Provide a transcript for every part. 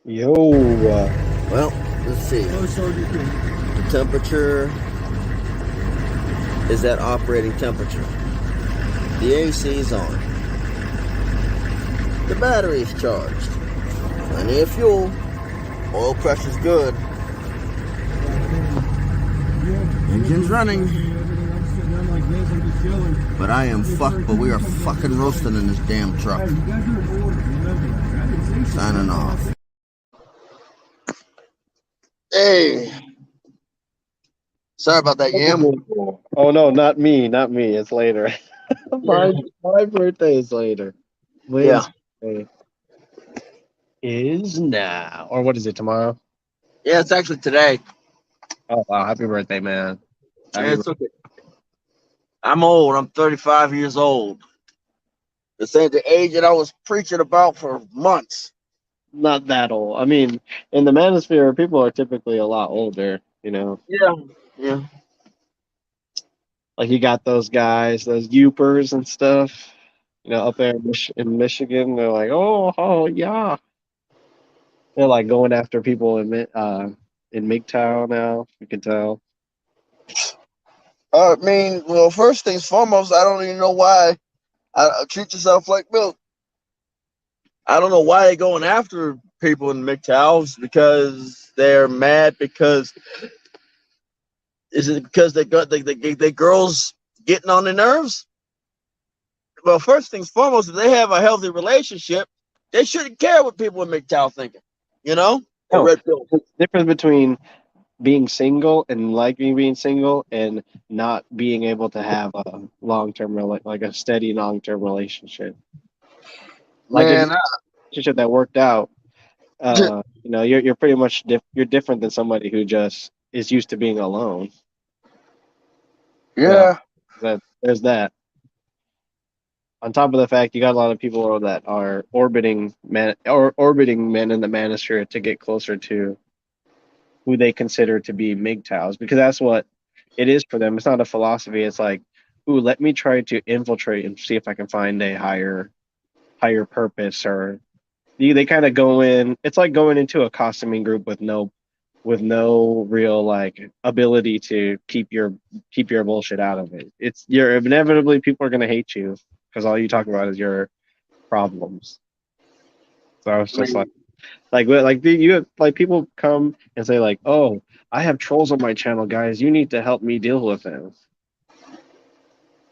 Yo, Well, let's see. The temperature is at operating temperature. The AC is on. The battery is charged. Plenty of fuel. Oil pressure's good. Engine's running. But I am fucked, but we are fucking roasting in this damn truck. Signing off. Hey. Sorry about that, Yam. oh no, not me. It's later. my birthday is later. Yeah. Wednesday is now, or what is it, tomorrow? Yeah, it's actually today. Oh wow, happy birthday, man! Yeah, it's okay. I'm old. I'm 35 years old. This ain't the age that I was preaching about for months. Not that old. I mean, in the manosphere, people are typically a lot older. You know. Yeah. Like you got those guys, those Yoopers and stuff. You know, up there in Michigan, they're like, oh yeah. They're like going after people in MGTOW now. You can tell. I mean, well, first things foremost, I don't even know why I treat yourself like milk. I don't know why they're going after people in MGTOWs, because they're mad because is it because they got the girls getting on their nerves? Well, first things foremost, if they have a healthy relationship, they shouldn't care what people in MGTOW thinking. You know? No, Red pill. the difference between being single and liking being single and not being able to have a long-term like a steady long-term relationship. Like Man, a relationship that worked out, you know, you're pretty much you're different than somebody who just is used to being alone. yeah. So there's that. On top of the fact, you got a lot of people that are orbiting men in the manosphere to get closer to who they consider to be MGTOWs, because that's what it is for them. It's not a philosophy. It's like, ooh, let me try to infiltrate and see if I can find a higher purpose. Or they kind of go in. It's like going into a costuming group with no real like ability to keep your bullshit out of it. You're inevitably, people are gonna hate you because all you talk about is your problems. So it's just like people come and say like, oh, I have trolls on my channel, guys. You need to help me deal with them.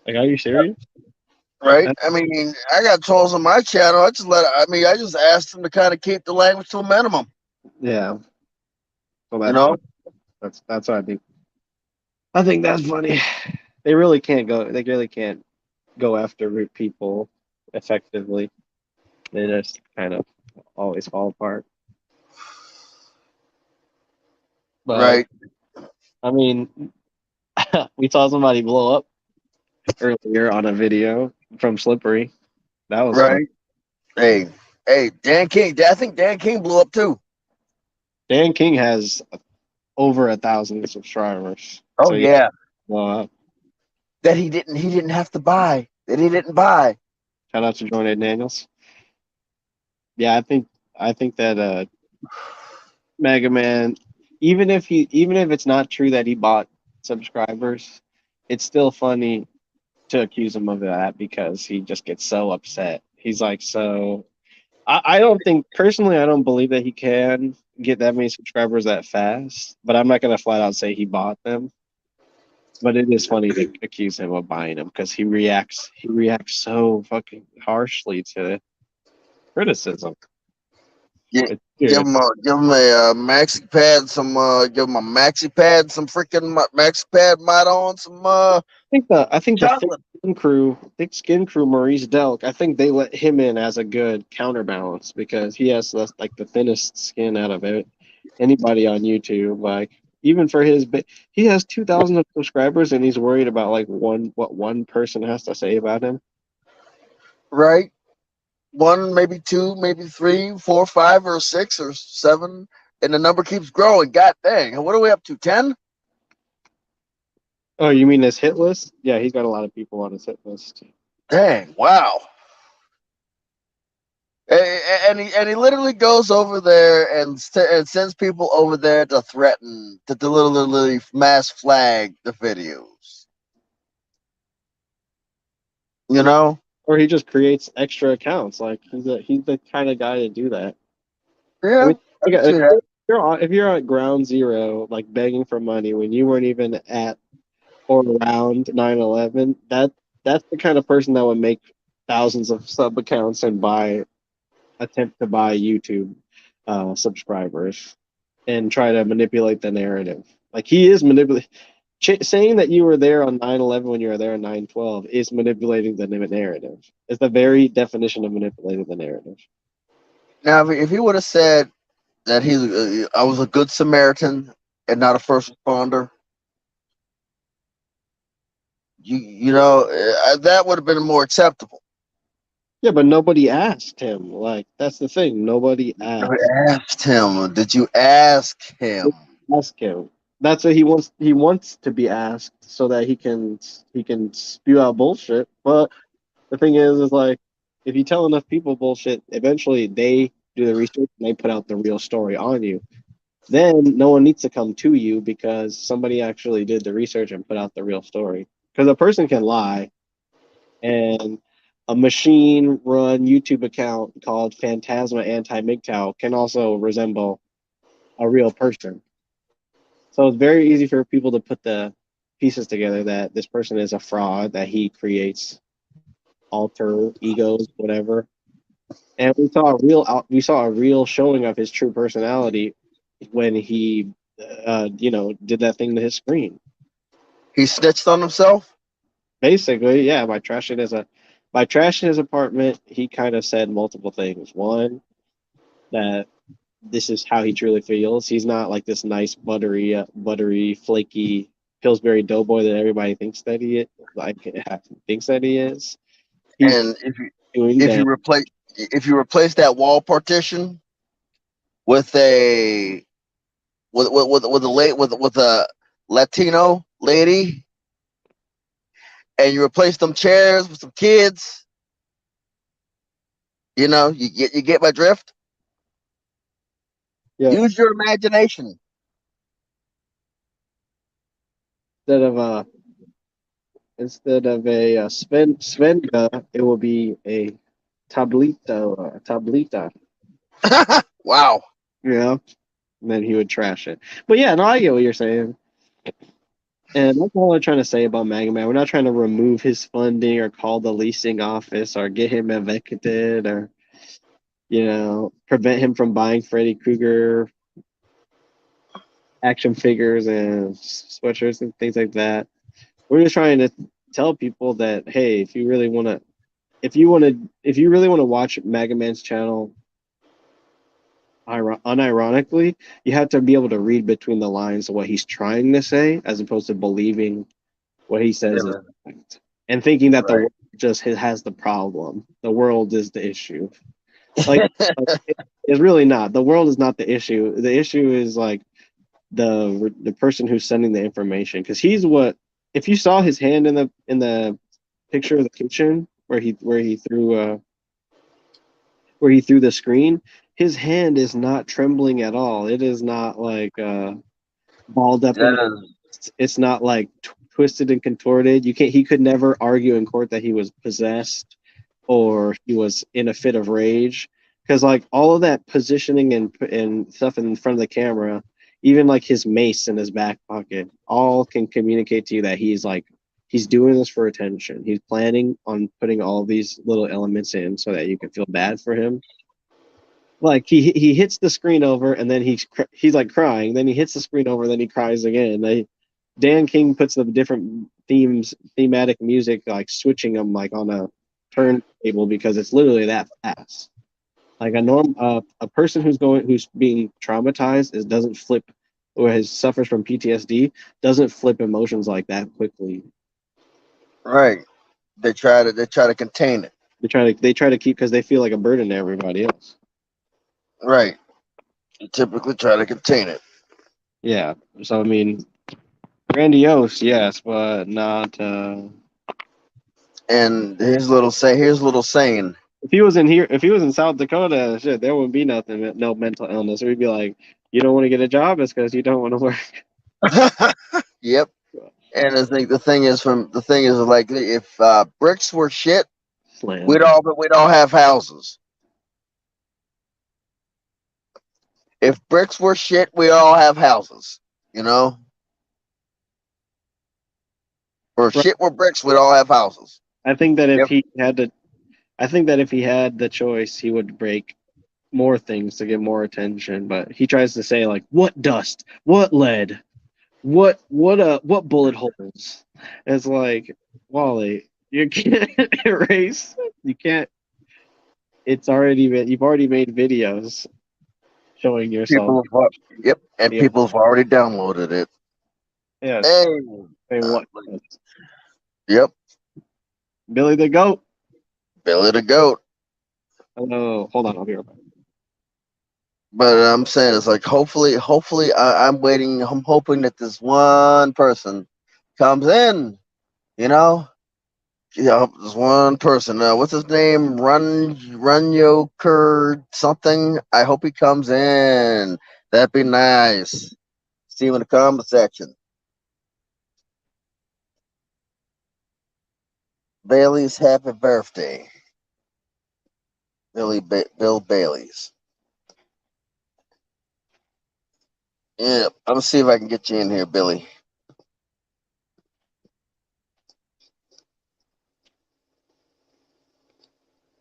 Like, are you serious? Right. I mean, I got trolls on my channel. I just asked them to kind of keep the language to a minimum. Yeah. So You know? that's what I think. I think that's funny. They really can't go after people effectively. They just kind of always fall apart. But, right. I mean, we saw somebody blow up earlier on a video from Slippery. That was right. Fun. Hey, Dan King. I think Dan King blew up too. Dan King has over 1,000 subscribers. Oh so yeah. Blow up. That he didn't have to buy. That he didn't buy. Shout out to Jordan Daniels. Yeah, I think that Mega Man, even if it's not true that he bought subscribers, it's still funny to accuse him of that because he just gets so upset. He's like, so I don't think, personally, I don't believe that he can get that many subscribers that fast, but I'm not going to flat out say he bought them. But it is funny to accuse him of buying them because he reacts so fucking harshly to criticism. Yeah, give him a maxi pad, give him a maxi pad, some freaking maxi pad mod on, some I think chocolate. Skin Crew, Maurice Delk. I think they let him in as a good counterbalance because he has like the thinnest skin out of it. Anybody on YouTube, like even for he has 2,000 subscribers and he's worried about like what one person has to say about him. Right? One, maybe two, maybe three, four, five, or six, or seven, and the number keeps growing. God dang! What are we up to? 10? Oh, you mean his hit list? Yeah, he's got a lot of people on his hit list. Dang! Wow. And he literally goes over there and sends people over there to threaten to literally mass flag the videos. You know? Or he just creates extra accounts. Like he's the kind of guy to do that. I Yeah, mean, I can okay, see that. if you're at ground zero, like begging for money when you weren't even at or around 9/11, that's the kind of person that would make thousands of sub accounts and attempt to buy YouTube subscribers and try to manipulate the narrative. Like he is manipulating. Saying that you were there on 9/11 when you were there on 9/12 is manipulating the narrative. It's the very definition of manipulating the narrative. Now, if he would have said that I was a good Samaritan and not a first responder, that would have been more acceptable. Yeah, but nobody asked him. Like that's the thing. Nobody Never asked. asked him. Did you ask him? Ask him. That's what he wants. He wants to be asked so that he can spew out bullshit. But the thing is like if you tell enough people bullshit, eventually they do the research and they put out the real story on you. Then no one needs to come to you because somebody actually did the research and put out the real story. Because a person can lie, and a machine run YouTube account called Phantasma Anti MGTOW can also resemble a real person. So it's very easy for people to put the pieces together that this person is a fraud, that he creates alter egos, whatever. And we saw a real showing of his true personality when he did that thing to his screen. He snitched on himself? Basically, yeah, by trashing his apartment, he kind of said multiple things. One, that this is how he truly feels. He's not like this nice, buttery, flaky Pillsbury Doughboy that everybody thinks that he is. He's And doing if that. you replace that wall partition with a with a Latino lady, and you replace them chairs with some kids, you get my drift. Yeah, Use your imagination. instead of a Svenga, it will be a tablita. Wow. Yeah, and then he would trash it. But yeah, no, I get what you're saying. And that's all I'm trying to say about Mega Man. We're not trying to remove his funding or call the leasing office or get him evicted or, prevent him from buying Freddy Krueger action figures and sweatshirts and things like that. We're just trying to tell people that, hey, if you really want to watch Mega Man's channel unironically, you have to be able to read between the lines of what he's trying to say as opposed to believing what he says is correct and thinking that the Right. world just has the problem. The world is the issue. Like, it's really not. The world is not the issue. The issue is like the person who's sending the information. Because if you saw his hand in the picture of the kitchen where he threw the screen, his hand is not trembling at all. It is not like balled up in That it's not like twisted and contorted. He could never argue in court that he was possessed or he was in a fit of rage because like all of that positioning and stuff in front of the camera, even like his mace in his back pocket, all can communicate to you that he's doing this for attention. He's planning on putting all these little elements in so that you can feel bad for him. Like he hits the screen over and then he's like crying. Then he hits the screen over, then he cries again. Dan King puts the different thematic music, like switching them like on a turntable because it's literally that fast. Like a person who's being traumatized doesn't flip or has suffers from PTSD doesn't flip emotions like that quickly. Right. They try to contain it. They try to keep because they feel like a burden to everybody else. Right. They typically try to contain it. Yeah. So I mean, grandiose, yes, but not. And here's a little saying. If he was in South Dakota, shit, there wouldn't be nothing, no mental illness. We'd be like, you don't want to get a job, it's because you don't want to work. Yep. And the thing is like if bricks were shit, Slam. we'd all have houses. If bricks were shit, we all have houses. You know, or if Right. shit were bricks, we'd all have houses. I think that if Yep. he had to, I think that if he had the choice, he would break more things to get more attention. But he tries to say like, what dust, what lead, what bullet holes. It's like, Wally, you can't erase. You can't. It's already been. You've already made videos showing yourself. Yep, and Yeah. people have already downloaded it. Yes. Hey, I mean, what? yep, Billy the Goat. Billy the Goat. Oh, hold on. I'll be right back. But I'm saying it's like hopefully I'm waiting. I'm hoping that this one person comes in. You know, yeah, this one person. What's his name? Runyo Kurd something. I hope he comes in. That'd be nice. See him in the comment section. Bailey's happy birthday. Bill Bailey's. Yeah, I'm gonna see if I can get you in here, Billy.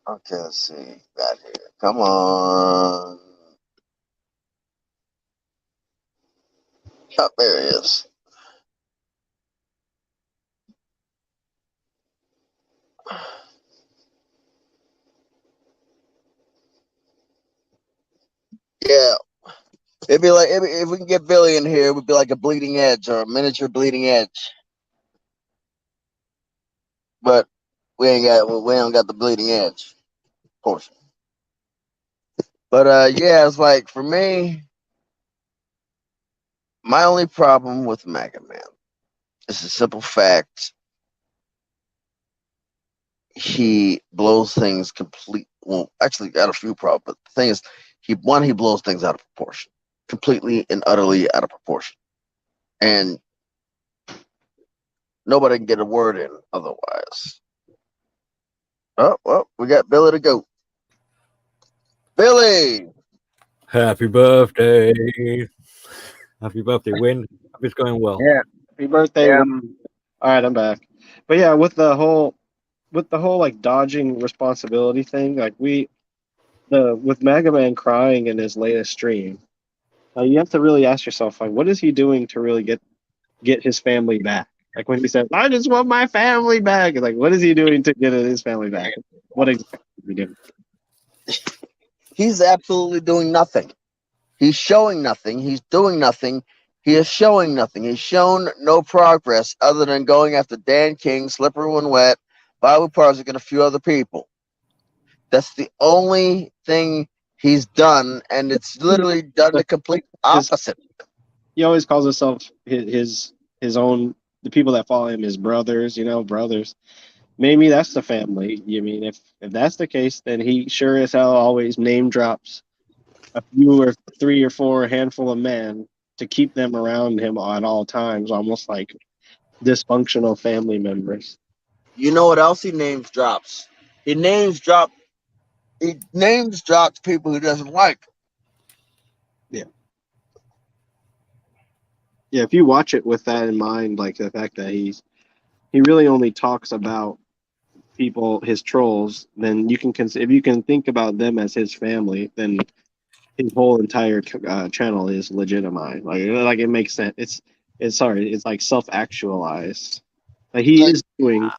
Okay, let's see. Got here. Come on. Oh, there he is. Yeah, if we can get Billy in here, it would be like a bleeding edge or a miniature bleeding edge. But we don't got the bleeding edge portion. But yeah, it's like for me, my only problem with Mega Man is the simple fact he blows things complete. Well, actually, got a few problems. But the thing is, he blows things out of proportion, completely and utterly out of proportion, and nobody can get a word in otherwise. Oh well, we got Billy to go. Billy, Happy birthday. Happy birthday, Win. Hope it's going well. yeah, Happy birthday. yeah, All right, I'm back. But yeah, with the whole like dodging responsibility thing, like with Mega Man crying in his latest stream, you have to really ask yourself like, what is he doing to really get his family back? Like when he said, "I just want my family back," like what is he doing to get his family back? What exactly is he doing? he's absolutely doing nothing. He's showing nothing. He's doing nothing. He is showing nothing. He's shown no progress other than going after Dan King, Slippery When Wet, Bobby Parzik, and a few other people. That's the only thing he's done, and it's literally done the complete opposite. He always calls himself his own the people that follow him his brothers, brothers. Maybe that's the family. You mean if that's the case, then he sure as hell always name drops a few or three or four handful of men to keep them around him at all times, almost like dysfunctional family members. You know what else he names drops? He names drop. He names drops people he doesn't like. Yeah. Yeah, if you watch it with that in mind, like the fact that he really only talks about people, his trolls, then if you can think about them as his family, then his whole entire channel is legitimized. Like it makes sense. It's like self actualized. Like he is doing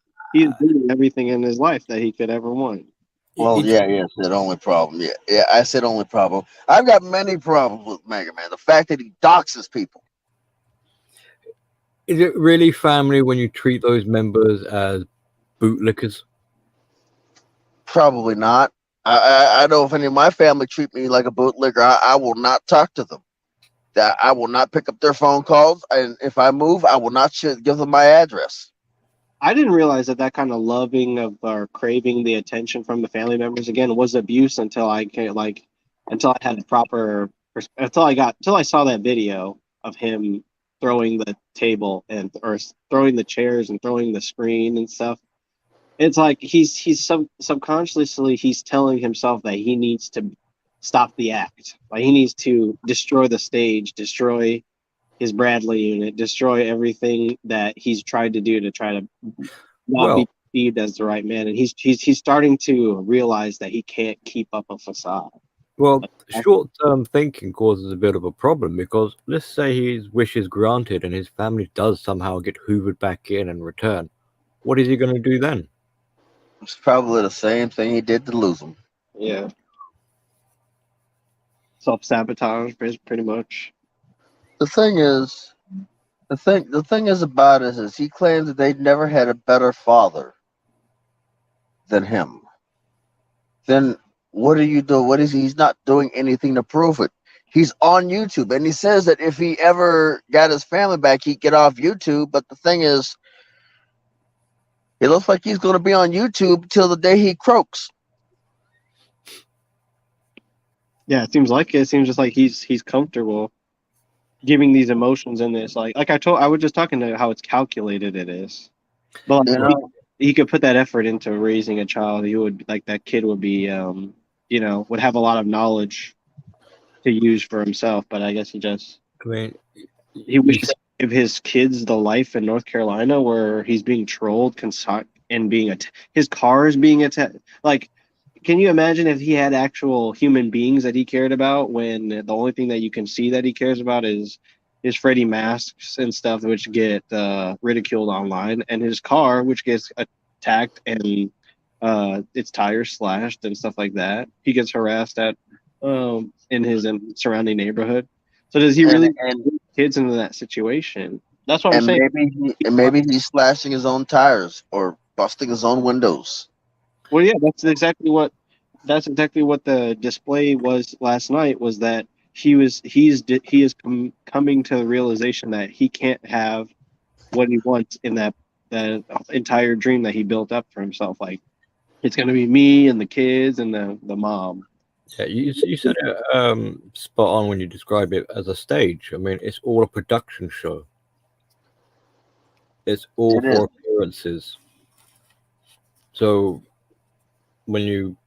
everything in his life that he could ever want. Well, It's, yeah, said only problem. Yeah, I said only problem. I've got many problems with Mega Man. The fact that he doxes people. is it really family when you treat those members as bootlickers? Probably not. I know if any of my family treat me like a bootlegger, I will not talk to them. That I will not pick up their phone calls, and if I move, I will not give them my address. I didn't realize that kind of loving of or craving the attention from the family members again was abuse until I had the proper until I saw that video of him throwing the table or throwing the chairs and throwing the screen and stuff. It's like he's subconsciously he's telling himself that he needs to stop the act. Like he needs to destroy the stage, destroy his Bradley unit, destroy everything that he's tried to do to try to not be perceived as the right man. And he's starting to realize that he can't keep up a facade. Well, short-term thinking causes a bit of a problem because let's say his wish is granted and his family does somehow get hoovered back in and return. What is he going to do then? It's probably the same thing he did to lose them. Yeah. Self-sabotage, pretty much. The thing is about it is he claims that they never had a better father than him. Then what do you do? What is he's not doing anything to prove it? He's on YouTube and he says that if he ever got his family back, he'd get off YouTube. But the thing is, it looks like he's going to be on YouTube till the day he croaks. Yeah, it seems just like he's comfortable giving these emotions in this. Like I was just talking to how it's calculated it is. But he could put that effort into raising a child. He would that kid would be would have a lot of knowledge to use for himself. But I guess he wishes to give his kids the life in North Carolina where he's being trolled and his car is being attacked. Like, can you imagine if he had actual human beings that he cared about when the only thing that you can see that he cares about is Freddy masks and stuff, which get ridiculed online, and his car, which gets attacked and its tires slashed and stuff like that. He gets harassed in his surrounding neighborhood. So does he really put kids into that situation? That's what I'm saying. Maybe he's slashing his own tires or busting his own windows. Well, yeah, that's exactly what the display was last night. Was that he is coming to the realization that he can't have what he wants in that entire dream that he built up for himself. Like, it's going to be me and the kids and the mom. Yeah, you said it spot on when you describe it as a stage. I mean, it's all a production show. It's all for appearances. So when you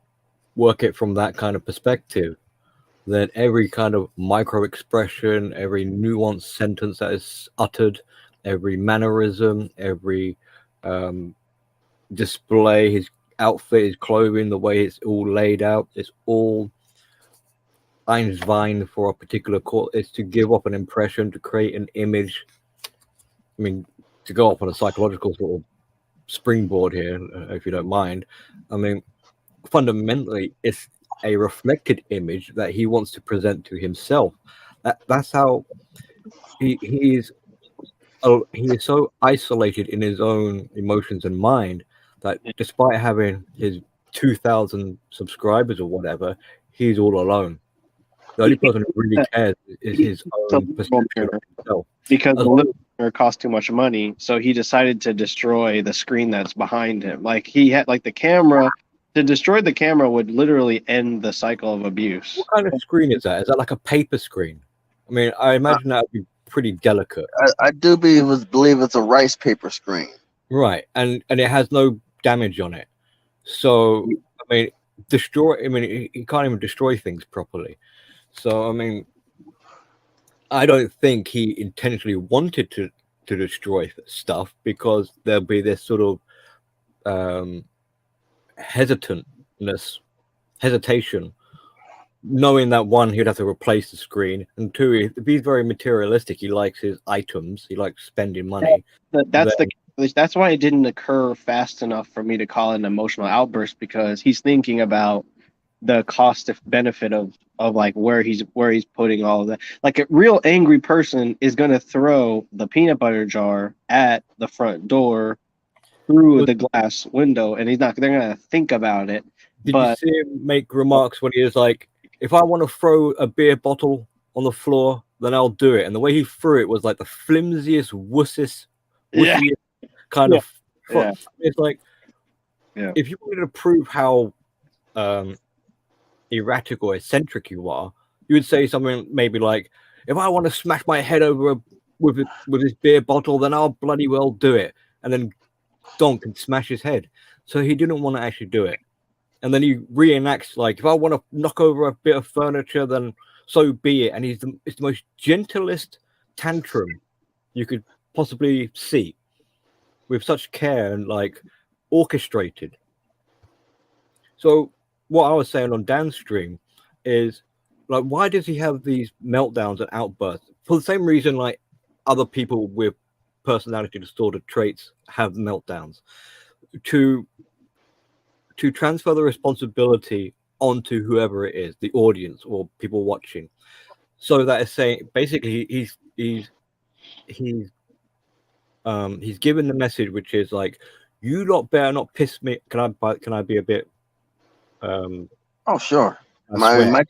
work it from that kind of perspective, then every kind of micro expression, every nuanced sentence that is uttered, every mannerism, every display, his outfit, his clothing, the way it's all laid out, it's all Einstein for a particular cause. It's to give off an impression, to create an image. I mean, to go off on a psychological sort of springboard here, if you don't mind. I mean, fundamentally, it's a reflected image that he wants to present to himself. That's how he is so isolated in his own emotions and mind that despite having his 2,000 subscribers or whatever, he's all alone. The only person who really cares is his own perception of himself. Because the listener cost too much money, so he decided to destroy the screen that's behind him. Like, he had the camera. To destroy the camera would literally end the cycle of abuse. What kind of screen is that? Is that like a paper screen? I mean, I imagine that would be pretty delicate. I do believe it's a rice paper screen. Right, and it has no damage on it. So, I mean, he can't even destroy things properly. So, I mean, I don't think he intentionally wanted to destroy stuff because there'll be this sort of hesitation, knowing that one, he'd have to replace the screen, and two, if he's very materialistic, he likes his items, he likes spending money. That's the that's why it didn't occur fast enough for me to call it an emotional outburst, because he's thinking about the cost of benefit of like where he's putting all of that. Like a real angry person is going to throw the peanut butter jar at the front door through the glass window, and they're going to think about it. Did But you see him make remarks when he was like, if I want to throw a beer bottle on the floor, then I'll do it. And the way he threw it was like the flimsiest, wussiest kind Yeah. of. Yeah. It's like, if you wanted to prove how erratic or eccentric you are, you would say something maybe like, if I want to smash my head over with this beer bottle, then I'll bloody well do it. And then Donk can smash his head. So he didn't want to actually do it. And then he reenacts, like, if I want to knock over a bit of furniture, then so be it. And it's the most gentlest tantrum you could possibly see, with such care and like orchestrated. So what I was saying on Dan's stream is, like, why does he have these meltdowns and outbursts? For the same reason like other people with personality disorder traits have meltdowns, to transfer the responsibility onto whoever it is, the audience or people watching. So that is saying basically he's given the message, which is like, you lot better not piss me. Can I be a bit Oh, sure. My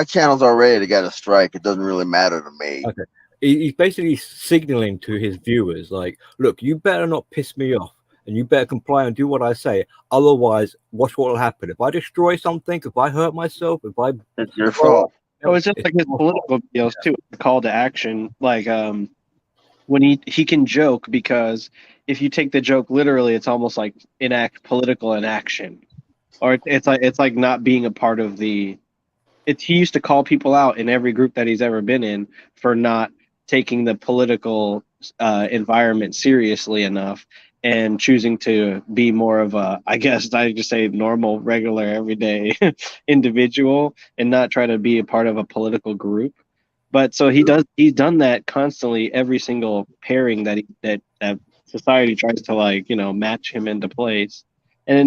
channel's already got a strike. It doesn't really matter to me. Okay. He's basically signaling to his viewers, like, look, you better not piss me off, and you better comply and do what I say. Otherwise, watch what will happen. If I destroy something, if I hurt myself, It's your fault. It was just like his political videos too. The call to action, like when he can joke, because if you take the joke literally, it's almost like political inaction, or it's like not being a part of the. He used to call people out in every group that he's ever been in for not taking the political environment seriously enough, and choosing to be more of a, I guess I just say, normal, regular, everyday individual, and not try to be a part of a political group. But so he's done that constantly, every single pairing that society tries to, like, match him into place, and it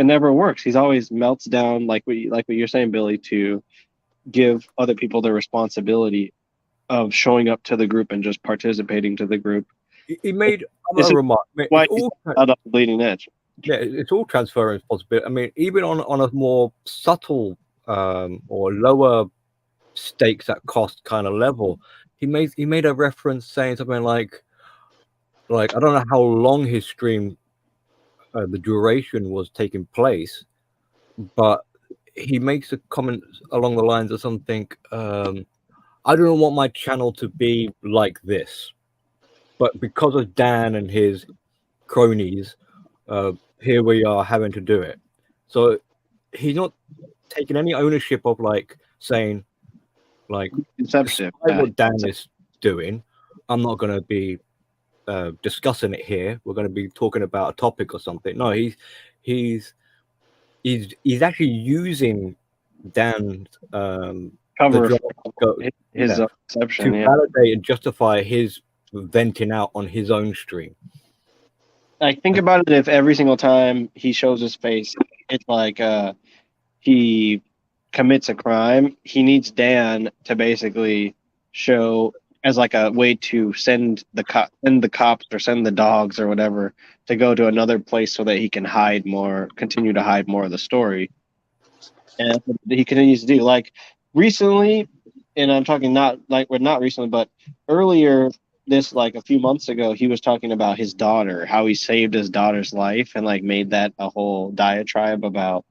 never works. He's always melts down, like what you're saying, Billy, to give other people the responsibility of showing up to the group and just participating to the group. He made another remark. Why out on the bleeding edge? Yeah, it's all transferring responsibility. I mean, even on a more subtle or lower stakes at cost kind of level, he made a reference saying something like I don't know how long his stream, the duration was taking place, but he makes a comment along the lines of something, I don't want my channel to be like this, but because of Dan and his cronies, here we are having to do it. So he's not taking any ownership of, like, saying, like, despite what Dan is doing, I'm not going to be discussing it here. We're going to be talking about a topic or something. No, he's actually using Dan's cover his exception to validate and justify his venting out on his own stream. Like, think about it. If every single time he shows his face, it's like he commits a crime, he needs Dan to basically show as like a way to send the cops or send the dogs or whatever to go to another place so that he can continue to hide more of the story. And that's what he continues to do. Like recently, and I'm talking not recently, but earlier this, like a few months ago, he was talking about his daughter, how he saved his daughter's life, and like made that a whole diatribe about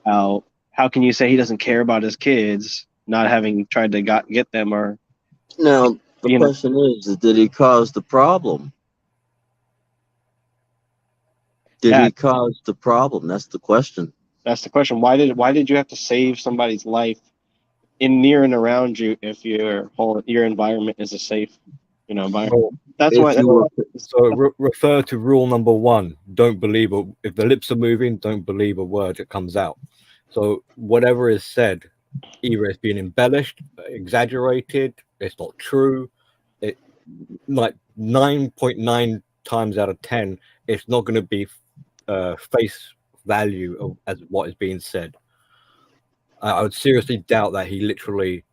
how can you say he doesn't care about his kids, not having tried to get them, or now the question is, did he cause the problem? Did he cause the problem? That's the question. That's the question. Why did you have to save somebody's life in near and around you if your environment is a safe, environment? That's why. Refer to rule number 1: don't believe if the lips are moving, don't believe a word that comes out. So whatever is said, either it's been embellished, exaggerated, it's not true. It, like 9.9 times out of 10, it's not going to be face value of, as what is being said. I would seriously doubt that he literally,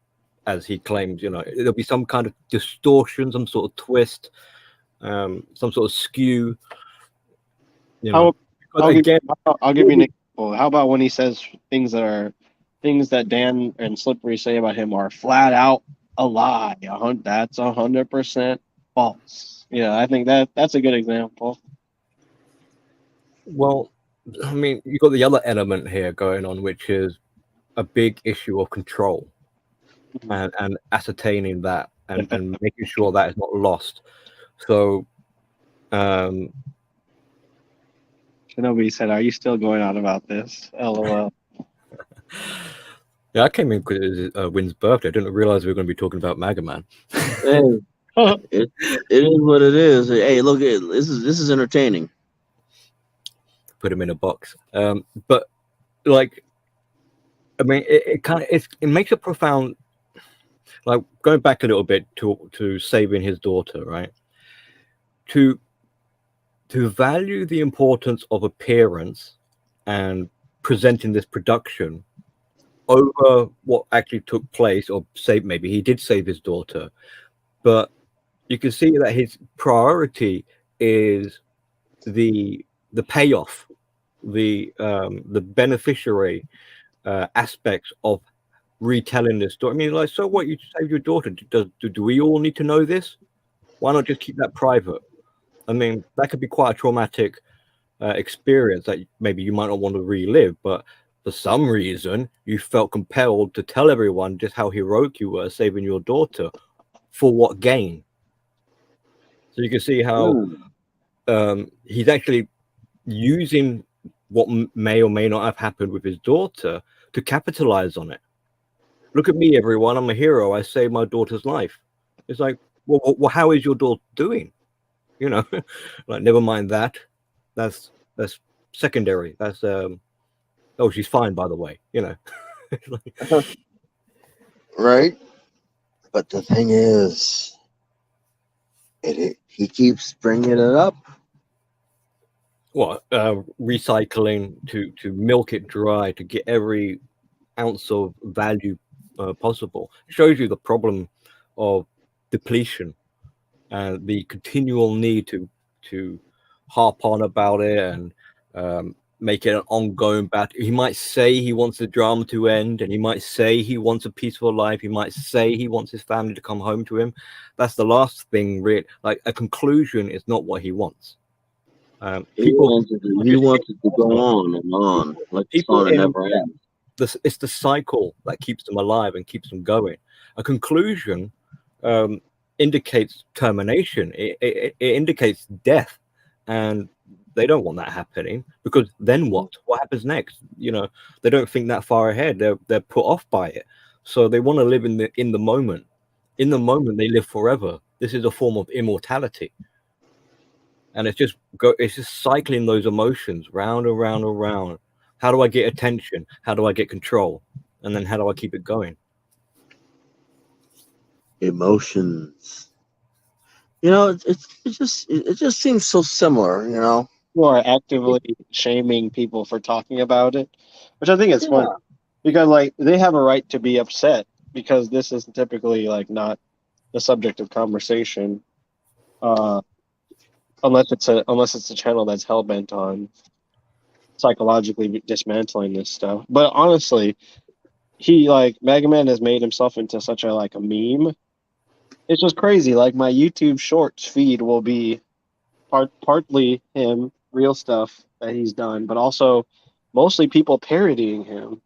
as he claims, there'll be some kind of distortion, some sort of twist, some sort of skew. I'll give you an again, example. How about when he says things that Dan and Slippery say about him are flat out a lie? That's 100% false. I think that's a good example. Well, I mean, you've got the other element here going on, which is a big issue of control and ascertaining that and making sure that is not lost. So, Nobody said, "Are you still going on about this?" LOL. Yeah, I came in because it was Wynn's birthday. I didn't realize we were going to be talking about Mega Man. Hey, it is what it is. Hey, look, this is entertaining. Put him in a box. But like, I mean, it makes a profound, like, going back a little bit to saving his daughter, right? To value the importance of appearance and presenting this production over what actually took place, or maybe he did save his daughter, but you can see that his priority is the payoff, the beneficiary aspects of retelling this story. I mean, like, so what? You saved your daughter. Do we all need to know this? Why not just keep that private? I mean, that could be quite a traumatic experience that maybe you might not want to relive, but for some reason you felt compelled to tell everyone just how heroic you were saving your daughter. For what gain? So you can see how he's actually using what may or may not have happened with his daughter to capitalize on it. Look at me, everyone. I'm a hero. I saved my daughter's life. It's like, well, how is your daughter doing? Like, never mind that. That's secondary. That's she's fine, by the way. Right. But the thing is, he keeps bringing it up. What, recycling to milk it dry to get every ounce of value possible. It shows you the problem of depletion and the continual need to harp on about it and make it an ongoing battle. He might say he wants the drama to end, and he might say he wants a peaceful life. He might say he wants his family to come home to him. That's the last thing, really. Like, a conclusion is not what he wants. He wants it to go on and on, like people never end. It's the cycle that keeps them alive and keeps them going. A conclusion indicates termination. It indicates death, and they don't want that happening, because then what happens next? They don't think that far ahead. They're put off by it, so they want to live in the moment. In the moment, they live forever. This is a form of immortality, and it's just cycling those emotions round and round and round. How do I get attention? How do I get control? And then how do I keep it going? Emotions. It just seems so similar. You are actively shaming people for talking about it, which I think is fun, because like they have a right to be upset, because this is typically like not the subject of conversation, unless it's a channel that's hell bent on psychologically dismantling this stuff. But honestly, Mega Man has made himself into such a meme. It's just crazy. Like, my YouTube Shorts feed will be partly him, real stuff that he's done, but also mostly people parodying him.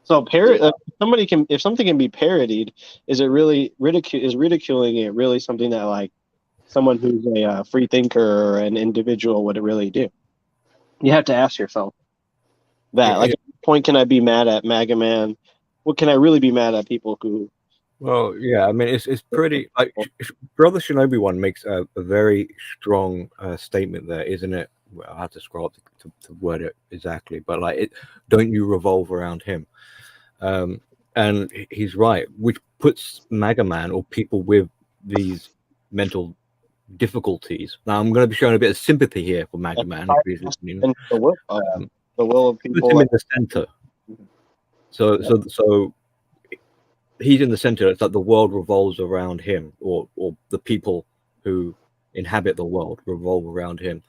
So if something can be parodied, is ridiculing it really something that like someone who's a free thinker or an individual would really do? You have to ask yourself that. At what point can I be mad at Mega Man? What can I really be mad at people who? Well, yeah, I mean, it's pretty. Like, Brother Shinobi one makes a very strong statement there, isn't it? Well, I have to scroll up to word it exactly, but don't you revolve around him? And he's right, which puts Mega Man or people with these mental difficulties. Now, I'm going to be showing a bit of sympathy here for Mega Man. If he's listening. And the will of Put people. him in the center. So he's in the center. It's like the world revolves around him, or the people who inhabit the world revolve around him,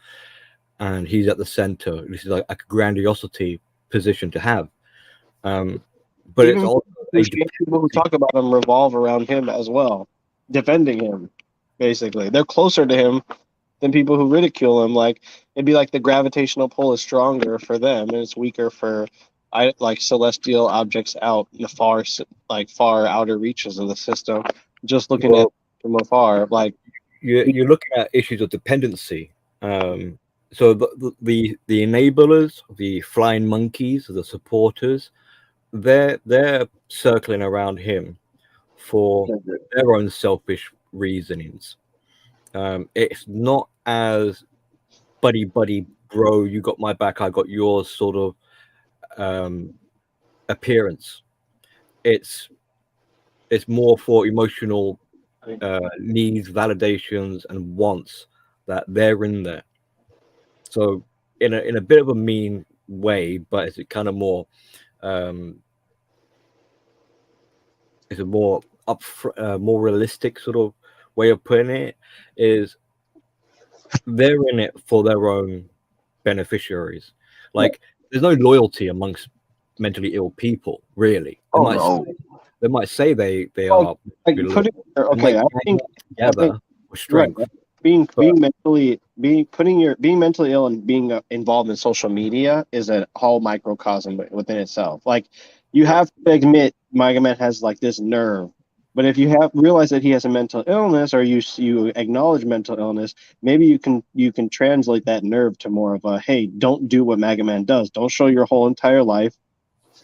and he's at the center. This is like a grandiosity position to have. But Even it's also people who talk about him revolve around him as well, defending him. Basically, they're closer to him than people who ridicule him. Like, it'd be like the gravitational pull is stronger for them, and it's weaker for like celestial objects out in the far outer reaches of the system. Just looking at from afar, like you're looking at issues of dependency. So the enablers, the flying monkeys, the supporters, they're circling around him for their own selfish reasonings. It's not as buddy bro, you got my back, I got yours sort of appearance. It's more for emotional needs, validations, and wants that they're in there. So in a bit of a mean way, but it's kind of more it's a more more realistic sort of way of putting it. Is they're in it for their own beneficiaries. Like, there's no loyalty amongst mentally ill people, really. They might say they are like putting I think together with strength. Right. Being mentally ill and being involved in social media is a whole microcosm within itself. Like, you have to admit Mega Man has like this nerve, but if you have realize that he has a mental illness, or you acknowledge mental illness, maybe you can translate that nerve to more of a, hey, don't do what Mega Man does. Don't show your whole entire life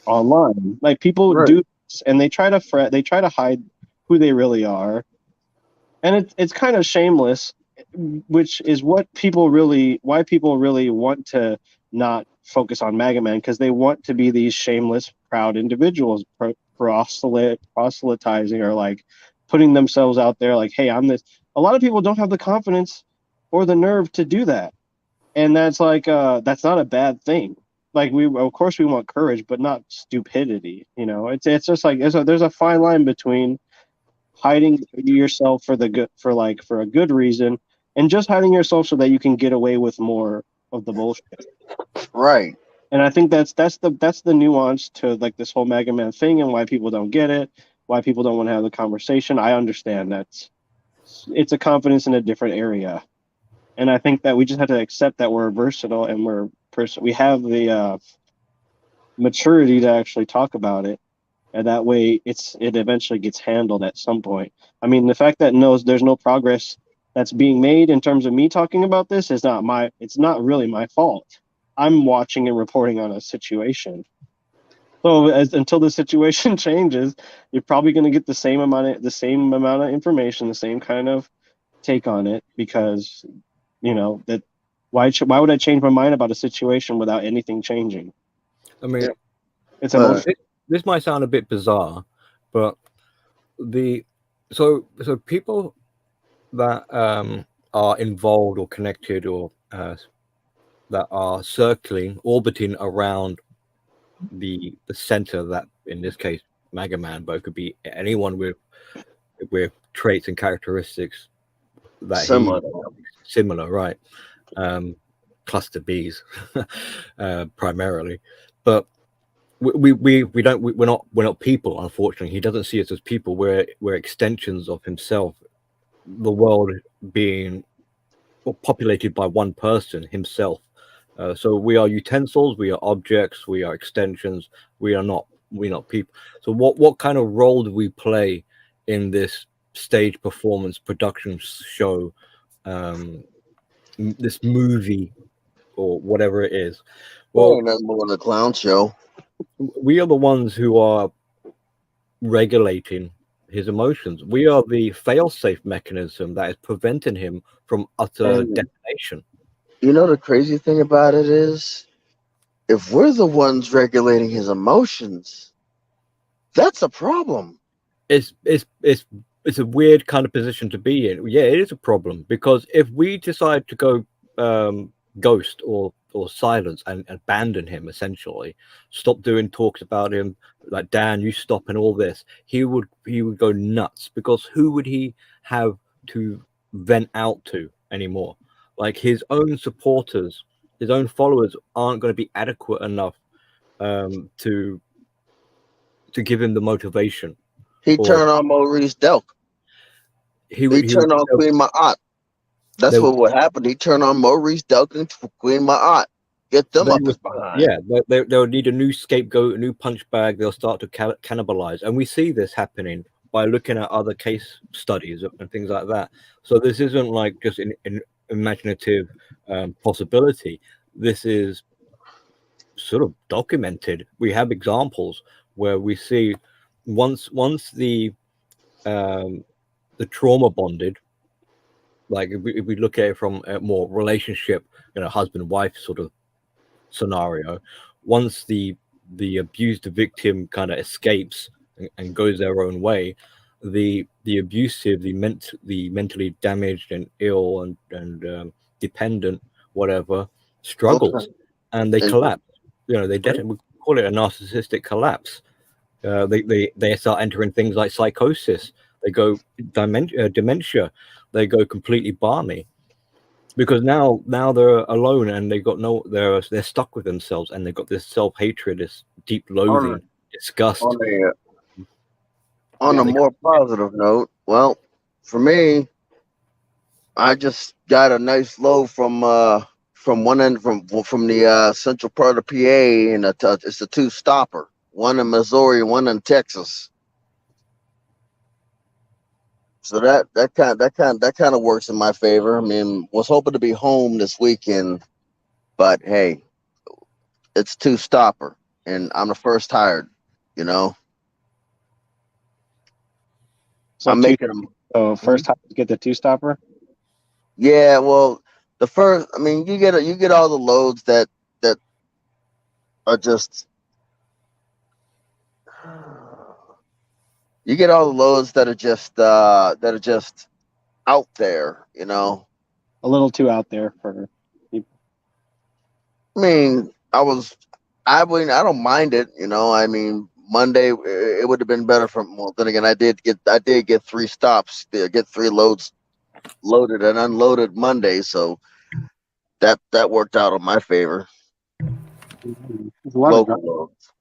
online. Like, people do this, and they try to hide who they really are, and it's kind of shameless, which is why people really want to not focus on Mega Man, because they want to be these shameless, proud individuals proselytizing, or like putting themselves out there like, hey, I'm this. A lot of people don't have the confidence or the nerve to do that, and that's like that's not a bad thing. Like, of course we want courage, but not stupidity. It's just like there's a fine line between hiding yourself for a good reason, and just hiding yourself so that you can get away with more of the bullshit. Right. And I think that's the nuance to like this whole Mega Man thing, and why people don't get it, why people don't want to have the conversation. I understand it's a confidence in a different area, and I think that we just have to accept that we're versatile, and we have the maturity to actually talk about it. And that way it eventually gets handled at some point. I mean, the fact that there's no progress that's being made in terms of me talking about this it's not really my fault. I'm watching and reporting on a situation. So until the situation changes, you're probably going to get the same amount of information, the same kind of take on it, because that why would I change my mind about a situation without anything changing? I mean, it's emotional. This might sound a bit bizarre, but so people that are involved or connected, or that are orbiting around the center, that in this case Mega Man, but it could be anyone with traits and characteristics that similar, right? Cluster Bs primarily, but we're not people, unfortunately. He doesn't see us as people. We're extensions of himself. The world being populated by one person, himself. So we are utensils, we are objects, we are extensions. We're not people. So what kind of role do we play in this stage performance production show, this movie, or whatever it is? Well, nothing more than a clown show. We are the ones who are regulating his emotions. We are the fail-safe mechanism that is preventing him from utter detonation. You know, the crazy thing about it is, if we're the ones regulating his emotions, that's a problem. It's it's a weird kind of position to be in. Yeah, it is a problem because if we decide to go ghost or silence and abandon him, essentially, stop doing talks about him, like Dan, you stop and all this, he would go nuts because who would he have to vent out to anymore? Like his own supporters, his own followers aren't going to be adequate enough to give him the motivation. He Or turned on Maurice Delk. He turned on Queen Ma'at. That's what would happen. He turned on Maurice Delk and Queen Ma'at. Get them up his behind. Yeah, they'll need a new scapegoat, a new punch bag. They'll start to cannibalize, and we see this happening by looking at other case studies and things like that. So this isn't like just an imaginative possibility. This is sort of documented. We have examples where we see once the trauma bonded, like if we look at it from a more relationship, husband-wife sort of scenario, once the abused victim kind of escapes and goes their own way, the abusive, the mentally damaged and ill and dependent, whatever, struggles and they collapse. They definitely, we call it a narcissistic collapse. They start entering things like psychosis. They go dementia. They go completely balmy because now they're alone and they're stuck with themselves and they've got this self-hatred, this deep loathing, disgust. On a more positive note, well, for me, I just got a nice load from one end from the central part of PA, and it's a 2-stopper, one in Missouri, one in Texas. So that kind of works in my favor. I mean, was hoping to be home this weekend, but hey, it's 2-stopper, and I'm the first hired. So I'm making them. Oh, first time to get the 2-stopper. Yeah, well, the first. I mean, you get all the loads that are just. You get all the loads that are just out there, A little too out there for people. I mean, I don't mind it, I mean, Monday it would have been better well, then again, I did get 3 stops, get 3 loads loaded and unloaded Monday, so that worked out in my favor. Local loads.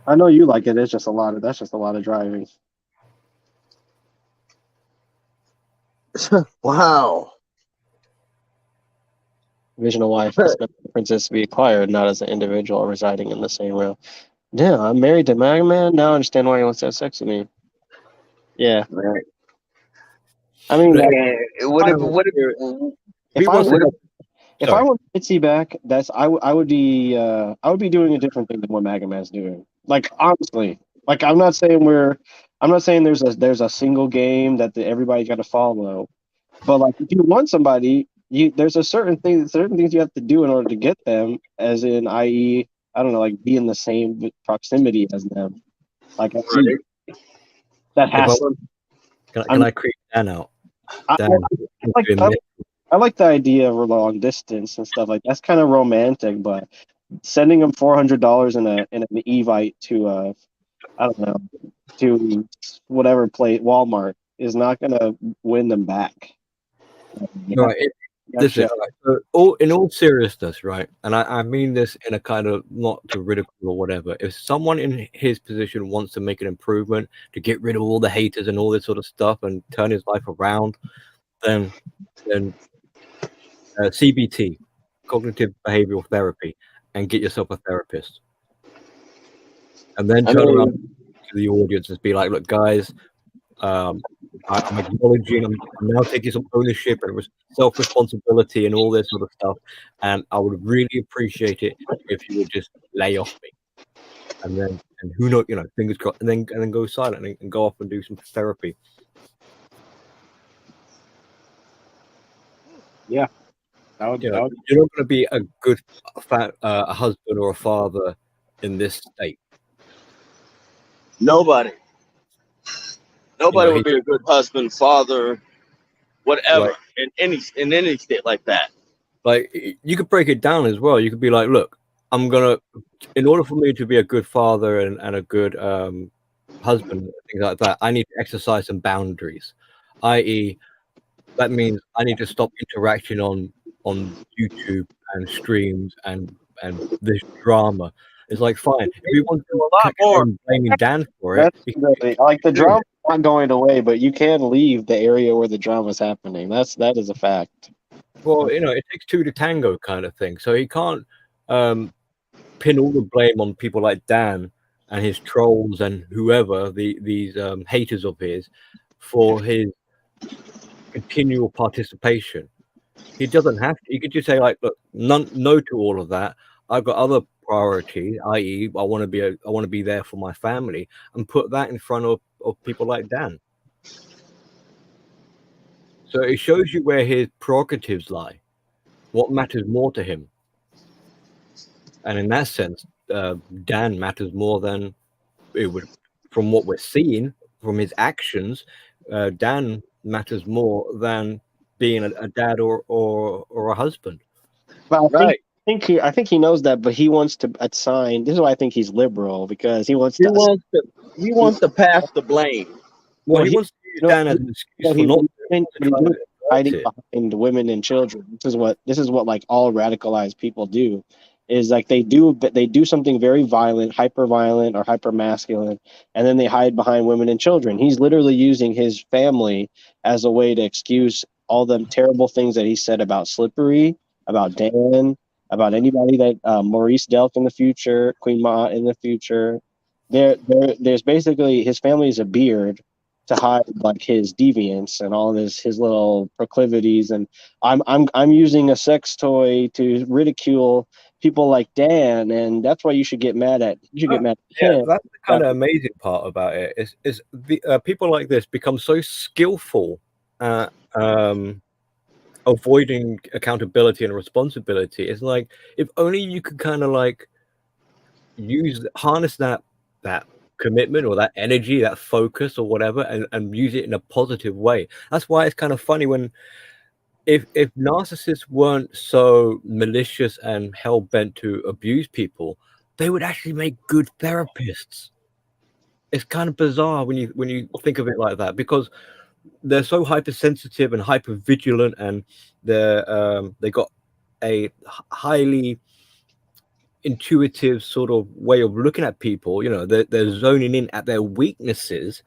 I know you like it. It's just that's just a lot of driving. Wow. Vision of wife differences to be acquired, not as an individual residing in the same realm. Yeah, I'm married to Mega Man. Now I understand why he wants to have sex with me. Yeah. Right. I mean, if I want Mitzi back, I would be doing a different thing than what Mega Man's doing. Like, honestly, like I'm not saying there's a single game that everybody's got to follow, but like if you want somebody, there's certain things you have to do in order to get them, as in, i.e., I don't know, like be in the same proximity as them. Like that has. Can I creep Dan out? I like the idea of long distance and stuff like that's kind of romantic, but sending them $400 in an Evite to I don't know, to whatever place, Walmart, is not going to win them back. Right. In all seriousness, right, and I mean this in a kind of not to ridicule or whatever, if someone in his position wants to make an improvement, to get rid of all the haters and all this sort of stuff and turn his life around, then CBT, cognitive behavioral therapy, and get yourself a therapist, and then turn around to the audience and be like, look, guys, I'm acknowledging, I'm now taking some ownership and self-responsibility and all this sort of stuff, and I would really appreciate it if you would just lay off me, and who knows, fingers crossed, and then go silent and go off and do some therapy. Yeah, you're not going to be a good a husband or a father in this state. Nobody. Nobody know, would be a good husband, father, whatever, Like- in any state like that. like you could break it down as well. You could be like, look, in order for me to be a good father and a good husband, things like that, I need to exercise some boundaries. I.e., that means I need to stop interacting on YouTube and streams and this drama. It's like, fine, if you want to A lot more. blaming Dan for it, That's like the drama not going away, but you can leave the area where the drama's happening. That is a fact. well, it takes two to tango kind of thing. So he can't pin all the blame on people like Dan and his trolls and whoever these haters of his for his continual participation. He doesn't have to. He could just say like, look, no to all of that. I've got other priorities, i.e., I want to be there for my family, and put that in front of people like Dan. So it shows you where his prerogatives lie, what matters more to him, and in that sense, Dan matters more than it would. From what we're seeing, from his actions, Dan matters more than being a dad or a husband. But I think he knows that, but he wants to assign. This is why I think he's liberal, because he wants He to. wants to pass the blame. Well, he wants to use Dan as an excuse for not hiding behind women and children. This is what like all radicalized people do, is like they do something very violent, hyper violent or hyper masculine, and then they hide behind women and children. He's literally using his family as a way to excuse all the terrible things that he said about Slippery, about Dan, about anybody that Maurice Delk in the future, Queen Ma in the future. There's basically, his family is a beard to hide like his deviance and all his little proclivities, and I'm using a sex toy to ridicule people like Dan, and that's why you should get mad at him. Yeah, that's the kind of amazing part about it. Is the people like this become so skillful at avoiding accountability and responsibility. It's like, if only you could kind of like harness that commitment or that energy, that focus or whatever, and use it in a positive way. That's why it's kind of funny when if narcissists weren't so malicious and hell-bent to abuse people, they would actually make good therapists. It's kind of bizarre when you think of it like that, because they're so hypersensitive and hyper vigilant, and they got a highly intuitive sort of way of looking at people. They're zoning in at their weaknesses.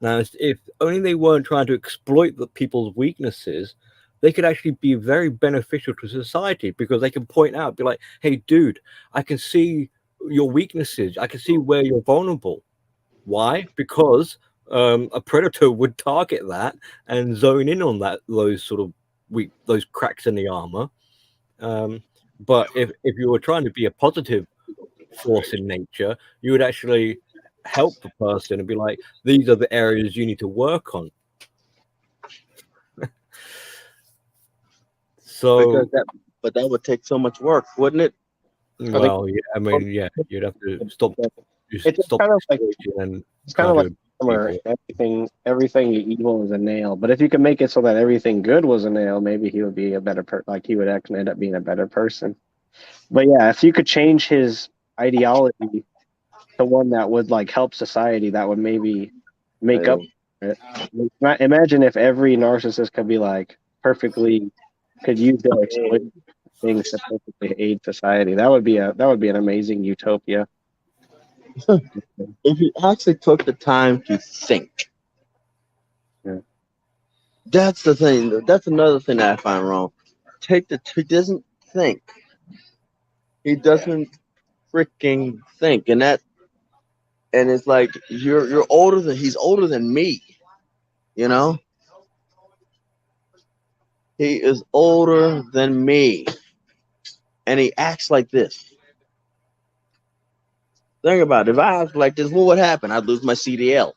Now, if only they weren't trying to exploit the people's weaknesses, they could actually be very beneficial to society, because they can point out, be like, hey dude, I can see your weaknesses, I can see where you're vulnerable. Why? Because a predator would target that and zone in on those sort of those cracks in the armor. But if you were trying to be a positive force in nature, you would actually help the person and be like, these are the areas you need to work on. So, but that would take so much work, wouldn't it? Well, yeah, I mean, yeah, you'd have to stop. It's stop kind of like and it's kind of like where everything evil is a nail. But if you could make it so that everything good was a nail, maybe he would be a better like he would actually end up being a better person. But yeah, if you could change his ideology to one that would like help society, that would maybe make up for it. Imagine if every narcissist could be like could use their exploit things to perfectly aid society. That would be an amazing utopia. If he actually took the time to think. Yeah. That's the thing. That's another thing that I find wrong. He doesn't think. He doesn't freaking think, and it's like he's older than me. He is older than me, and he acts like this. Think about it. If I act like this, what would happen? I'd lose my CDL.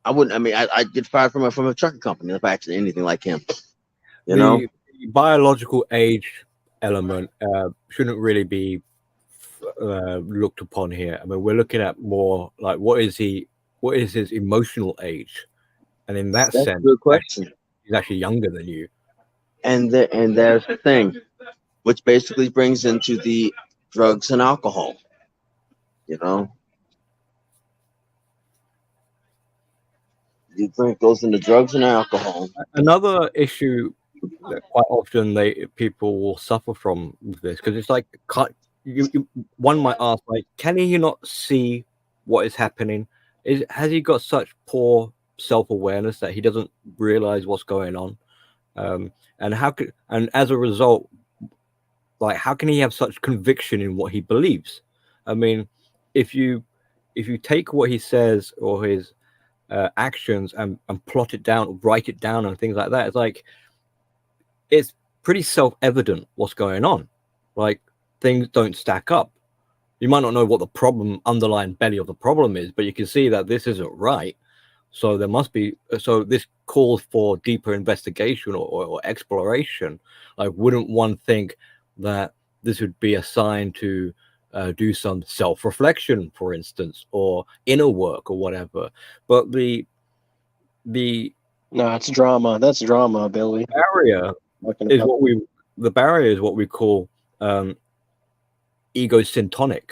I wouldn't. I mean, I'd get fired from a trucking company if I acted anything like him. The biological age element shouldn't really be looked upon here. I mean, we're looking at more like, what is he what is his emotional age? And in that That's a sense, good question. he's actually younger than you. And there's the thing, which basically brings into the drugs and alcohol. You know, goes into drugs and alcohol. Another issue that quite often people will suffer from with this, because it's like one might ask, like, can he not see what is happening? Has he got such poor self-awareness that he doesn't realize what's going on? And as a result, like, how can he have such conviction in what he believes? I mean, if you take what he says or his actions and plot it down, write it down, and things like that, it's like, it's pretty self-evident what's going on. Like, things don't stack up. You might not know what the underlying belly of the problem is, but you can see that this isn't right. So there must be. So this calls for deeper investigation or exploration. Like, wouldn't one think that this would be a sign to do some self-reflection, for instance, or inner work or whatever? But the No, it's drama. That's drama, Billy. barrier is what we call ego syntonic.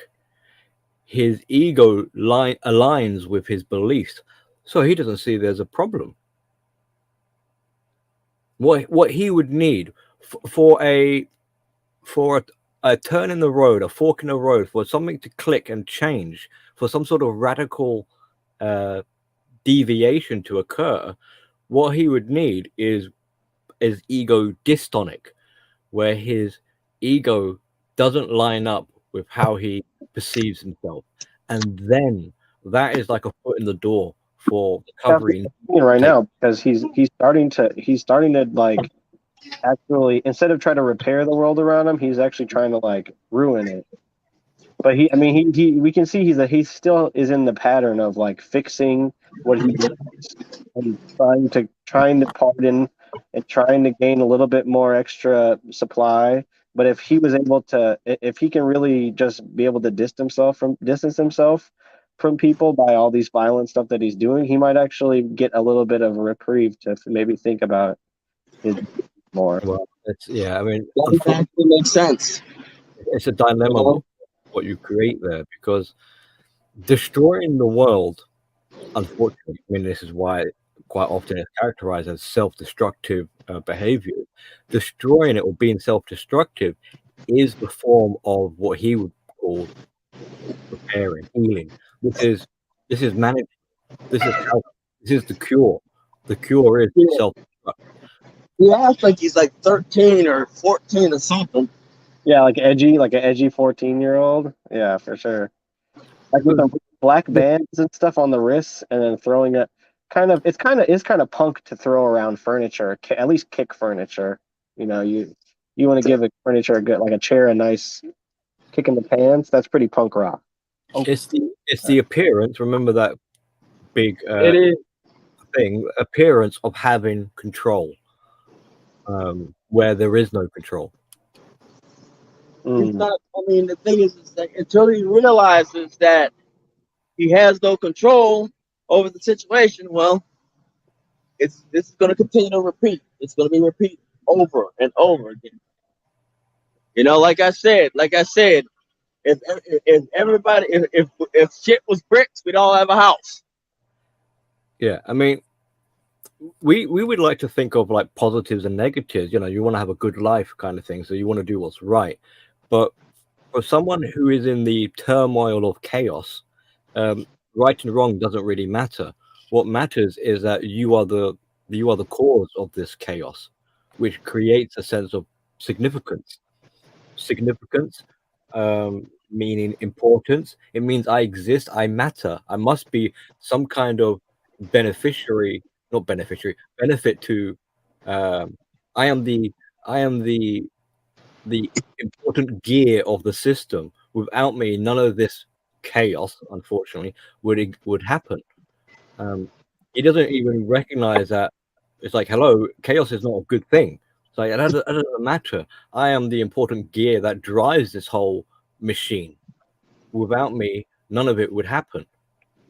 His ego aligns with his beliefs, so he doesn't see there's a problem. What he would need for a turn in the road, a fork in the road, for something to click and change, for some sort of radical deviation to occur, what he would need is ego dystonic, where his ego doesn't line up with how he perceives himself, and then that is like a foot in the door for recovery. Right now, because he's starting to like actually, instead of trying to repair the world around him, he's actually trying to like ruin it. But we can see he still is in the pattern of like fixing what he does and trying to pardon and trying to gain a little bit more extra supply. But if he can really just be able to distance himself from people by all these violent stuff that he's doing, he might actually get a little bit of a reprieve to maybe think about it more. Well, I mean, That actually makes sense. It's a dilemma what you create there, because destroying the world, unfortunately, I mean, this is why quite often it's characterized as self-destructive behavior. Destroying it or being self-destructive is the form of what he would call repairing, healing. This is management. This is health. This is the cure. The cure is self-destruct. He acts like he's like 13 or 14 or something. Yeah, like an edgy 14-year-old. Yeah, for sure. Like with the black bands and stuff on the wrists, and then throwing it. It's kind of punk to throw around furniture, at least kick furniture. You know, you want to give a furniture like a chair a nice kick in the pants. That's pretty punk rock. It's the appearance. Remember that big It is. thing, appearance of having control, where there is no control. It's not. I mean, the thing is that until he realizes that he has no control over the situation, well, this is going to continue to repeat. It's going to be repeated over and over again. You know, like I said, if everybody, if shit was bricks, we'd all have a house. Yeah, I mean, we would like to think of like positives and negatives. You know, you want to have a good life, kind of thing. So you want to do what's right. But for someone who is in the turmoil of chaos, right and wrong doesn't really matter. What matters is that you are the cause of this chaos, which creates a sense of significance. Significance, meaning importance. It means I exist, I matter. I must be some kind of benefit to. I am the important gear of the system. Without me, none of this chaos, unfortunately, would happen. He doesn't even recognize that. It's like, hello, chaos is not a good thing. It's like, it doesn't matter. I am the important gear that drives this whole machine. Without me, none of it would happen.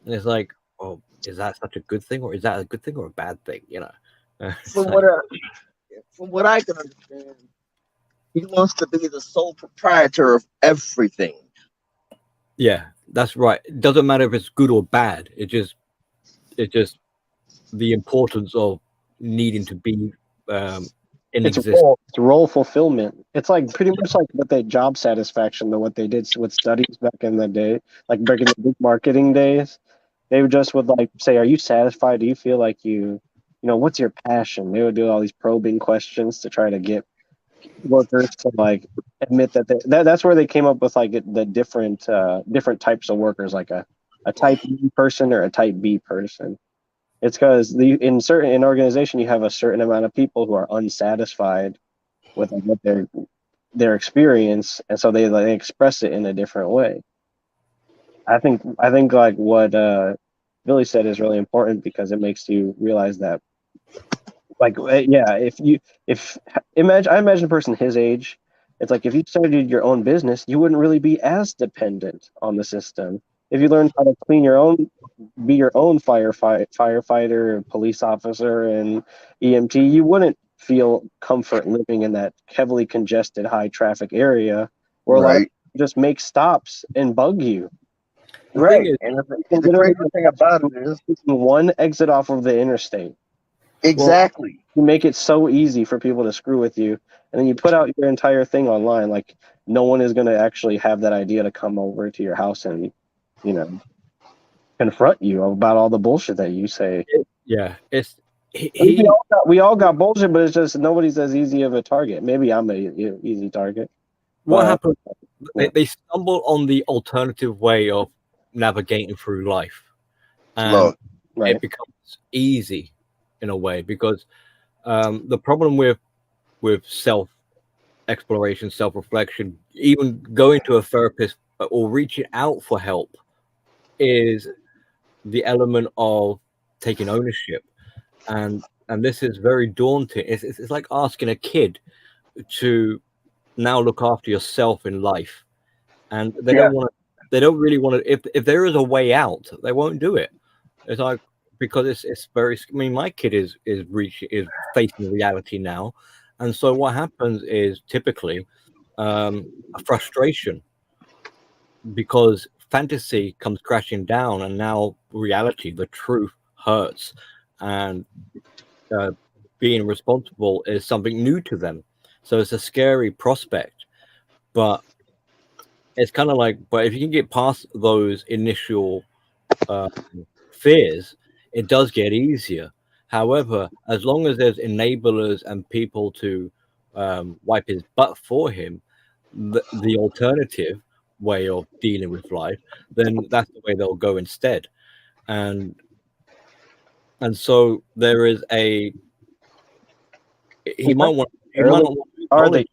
And it's like, oh, is that such a good thing, or is that a good thing or a bad thing? You know, it's From like, what I can understand, he wants to be the sole proprietor of everything. yeah, that's right. It doesn't matter if it's good or bad. It just the importance of needing to be in It's existence. role fulfillment. It's like pretty much like what they job satisfaction than what they did with studies back in the day, like back in the big marketing days. They would just would like say, "Are you satisfied? Do you feel like what's your passion?" They would do all these probing questions to try to get workers to like admit that's where they came up with like the different types of workers, like a type E person or a type B person. It's because in organization you have a certain amount of people who are unsatisfied with like, what their experience, and so they express it in a different way. I think like what Billy said is really important because it makes you realize that like yeah, if I imagine a person his age, it's like if you started your own business, you wouldn't really be as dependent on the system. If you learned how to be your own firefighter, police officer, and EMT, you wouldn't feel comfort living in that heavily congested, high traffic area where a lot of Right. people just make stops and bug you. The thing Right. is, And And the literally, crazy thing about it is one exit off of the interstate. exactly. You make it so easy for people to screw with you, and then you put out your entire thing online. Like no one is going to actually have that idea to come over to your house and you know confront you about all the bullshit that you say. yeah, it's We all got bullshit, but it's just nobody's as easy of a target. Maybe I'm a easy target. what But happens. yeah. They stumble on the alternative way of navigating through life, and Look, Right. it becomes easy in a way because the problem with self exploration, self reflection, even going to a therapist or reaching out for help is the element of taking ownership, and this is very daunting. It's like asking a kid to now look after yourself in life, and they Yeah. don't want to. They don't really want to. If there is a way out, they won't do it. It's like because it's very. I mean, my kid is facing reality now, and so what happens is typically a frustration because fantasy comes crashing down, and now reality, the truth, hurts, and being responsible is something new to them. So it's a scary prospect, but it's kind of like, but if you can get past those initial fears, it does get easier. However, as long as there's enablers and people to wipe his butt for him, the alternative way of dealing with life, then that's the way they'll go instead. And so there is a he might want he might Early not want to are acknowledge.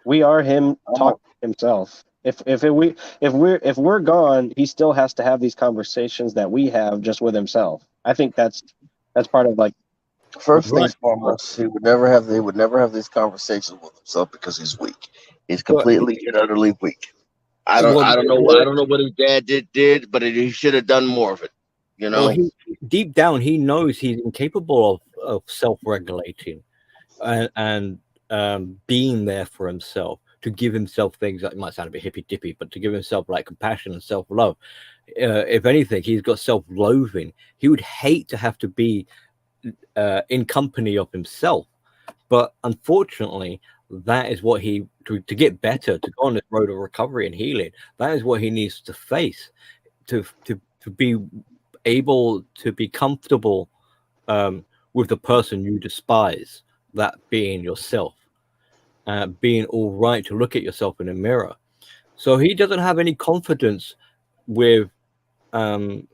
we are him talking to himself. If we're gone, he still has to have these conversations that we have just with himself. I think that's part of like first Right. things foremost, he would never have these conversations with himself because he's weak. He's Well, completely and utterly weak. I well, don't know what his dad did, but he should have done more of it. You well, know. he deep down he knows he's incapable of self-regulating and being there for himself, to give himself things that might sound a bit hippy dippy, but to give himself like compassion and self-love. If anything, he's got self-loathing. He would hate to have to be in company of himself, but unfortunately that is what he to get better, to go on this road of recovery and healing, that is what he needs to face, to be able to be comfortable with the person you despise, that being yourself, being all right to look at yourself in a mirror. So he doesn't have any confidence with pulling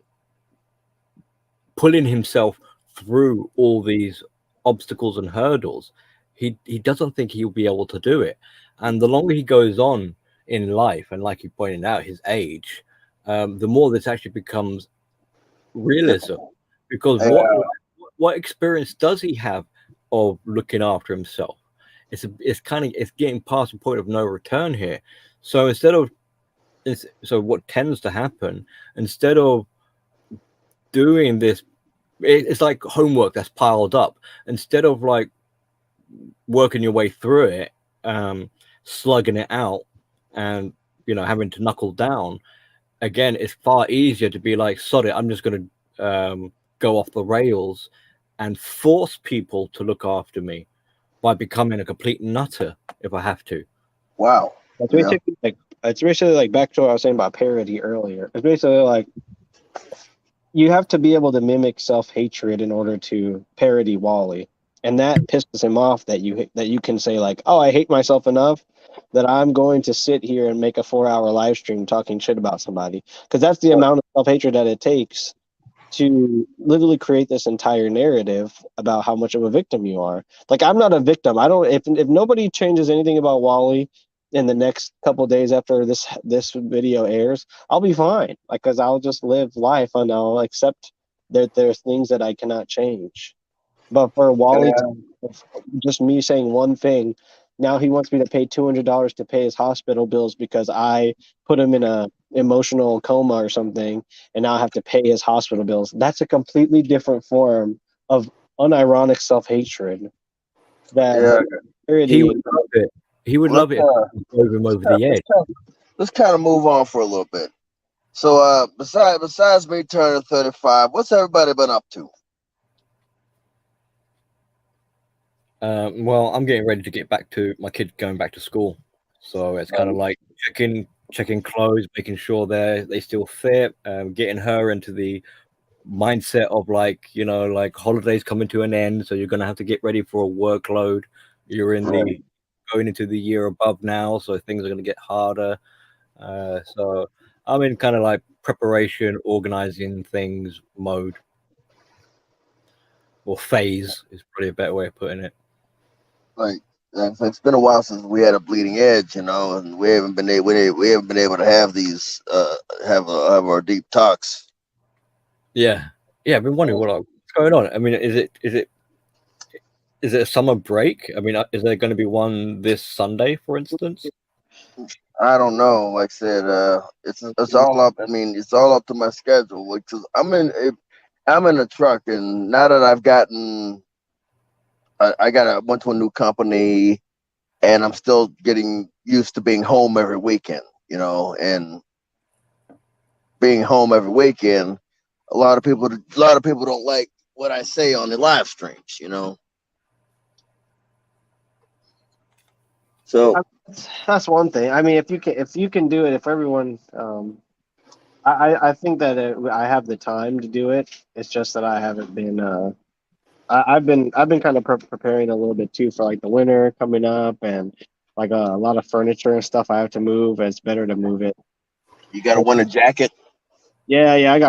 himself through all these obstacles and hurdles. He doesn't think he'll be able to do it. And the longer he goes on in life, and like you pointed out, his age, the more this actually becomes realism. Because what experience does he have of looking after himself? It's getting past the point of no return here. So so what tends to happen, instead of doing this, it's like homework that's piled up. Instead of like working your way through it, slugging it out, and having to knuckle down. Again, it's far easier to be like, sod it, I'm just going to go off the rails and force people to look after me by becoming a complete nutter if I have to. Wow. It's basically like back to what I was saying about parody earlier. It's basically like you have to be able to mimic self-hatred in order to parody Wally, and that pisses him off that you can say like, oh, I hate myself enough that I'm going to sit here and make a 4-hour live stream talking shit about somebody, because that's the amount of self-hatred that it takes to literally create this entire narrative about how much of a victim you are. Like, I'm not a victim. I don't. If nobody changes anything about Wally in the next couple days after this video airs, I'll be fine. Like, because I'll just live life and I'll accept that there's things that I cannot change. But for Wally, just me saying one thing, now he wants me to pay $200 to pay his hospital bills because I put him in a emotional coma or something, and now I have to pay his hospital bills. That's a completely different form of unironic self-hatred. That he would love it. He would love it if I drove him over the edge. Let's kind of move on for a little bit. So, besides me turning 35, what's everybody been up to? Well, I'm getting ready to get back to my kid going back to school, so it's kind of like checking clothes, making sure they still fit, getting her into the mindset of like holidays coming to an end, so you're gonna have to get ready for a workload. You're going into the year above now, so things are gonna get harder. So I'm in kind of like preparation, organizing things mode, or phase is probably a better way of putting it. Like, it's been a while since we had a bleeding edge, and we haven't been able to have these have our deep talks. Yeah, I've been wondering what's going on. I mean, is it a summer break? I mean, is there going to be one this Sunday, for instance? I don't know. Like I said, it's all up. I mean, it's all up to my schedule. Like, 'cause I'm in a truck, and now that I've gotten, I went to a new company, and I'm still getting used to being home every weekend. And being home every weekend, a lot of people don't like what I say on the live streams. So that's one thing. I mean, if you can do it, if everyone, I think that I have the time to do it. It's just that I haven't been. I've been kind of preparing a little bit too for like the winter coming up, and like a lot of furniture and stuff I have to move. It's better to move it. You got a winter jacket? Yeah, I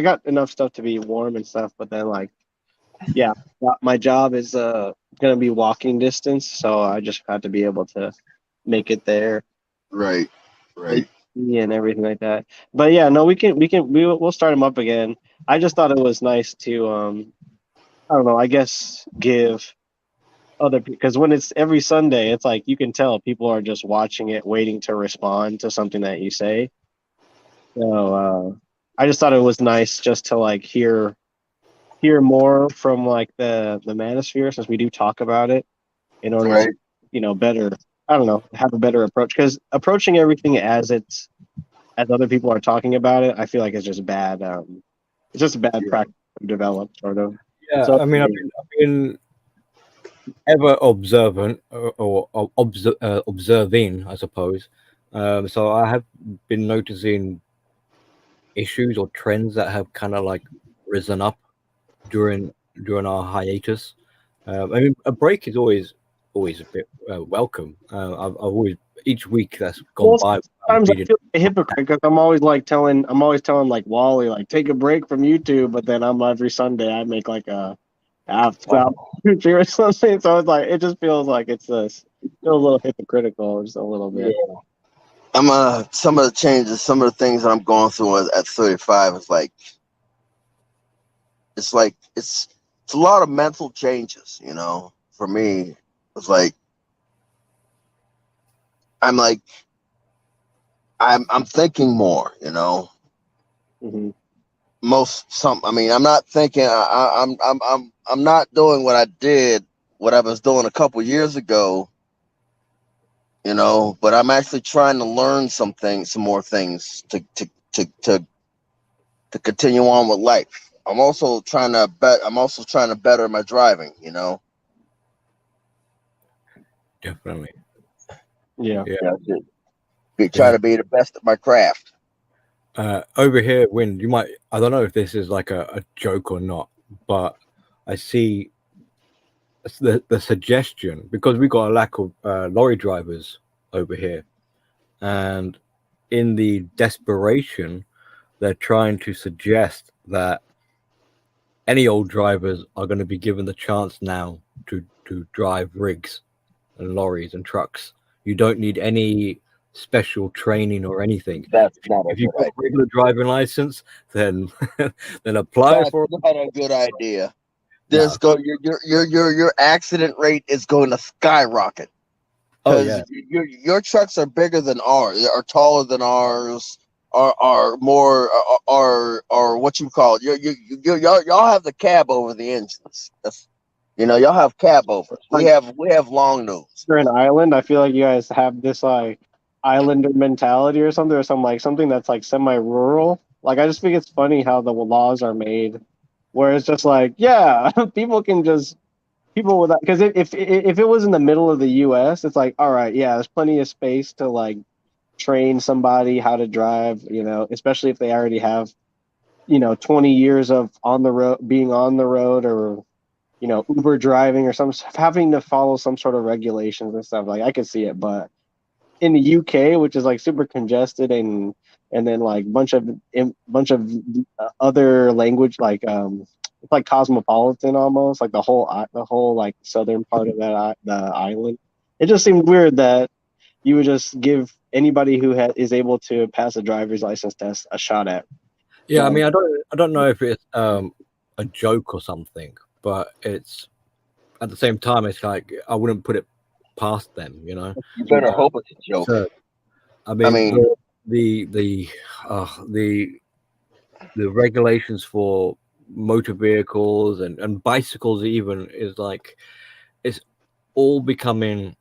got enough stuff to be warm and stuff, but then like, yeah, my job is gonna be walking distance, so I just have to be able to make it there. Right. And everything like that. But yeah, no, we'll start them up again. I just thought it was nice to I don't know, I guess give other, because when it's every Sunday, it's like you can tell people are just watching it, waiting to respond to something that you say. So I just thought it was nice just to like hear more from like the manosphere, since we do talk about it, in order to better, I don't know, have a better approach, because approaching everything as other people are talking about it, I feel like it's just bad. It's just a bad practice to develop, sort of. Yeah, so, I mean, I've been ever observant or observing, I suppose. So I have been noticing issues or trends that have kind of like risen up during our hiatus. I mean, a break is always a bit welcome. I've always, each week that's gone by. Sometimes I feel like a hypocrite, because I'm always telling like Wally, like, take a break from YouTube, but then every Sunday I make like a half or something. So it's like, it just feels like it's a little hypocritical, just a little bit. Yeah. Some of the changes, some of the things that I'm going through at 35 is like, it's a lot of mental changes, for me. It's like, I'm thinking more, Mm-hmm. I mean, I'm not thinking. I'm not doing what I was doing a couple years ago. You know, but I'm actually trying to learn some more things to continue on with life. I'm also trying to better my driving. You know. Definitely. Yeah. Try to be the best at my craft. Over here, Win, you might, I don't know if this is like a joke or not, but I see the suggestion, because we got a lack of lorry drivers over here, and in the desperation, they're trying to suggest that any old drivers are going to be given the chance now to drive rigs and lorries and trucks. You don't need any special training or anything. That's not If you've got a regular driving license, then apply for it. That's not a good idea. Your accident rate is going to skyrocket. Oh yeah, your trucks are bigger than ours, are taller than ours, are more are what you call it. Y'all have the cab over the engines. Y'all have cab overs. We have long nose. You're an island. I feel like you guys have this like islander mentality or something that's like semi-rural. Like I just think it's funny how the laws are made, where it's just like, yeah, people with that, because if it was in the middle of the U.S., it's like, all right, yeah, there's plenty of space to like train somebody how to drive, especially if they already have 20 years of being on the road, or Uber driving, or having to follow some sort of regulations and stuff. Like I could see it, but in the UK, which is like super congested, and then like bunch of other language, like it's like cosmopolitan almost, like the whole like southern part of the island. It just seemed weird that you would just give anybody who is able to pass a driver's license test a shot at. Yeah, I mean, I don't know if it's a joke or something, but it's at the same time, it's like I wouldn't put it past them, You better hope it's a joke. So, I mean the regulations for motor vehicles and bicycles even is like, it's all becoming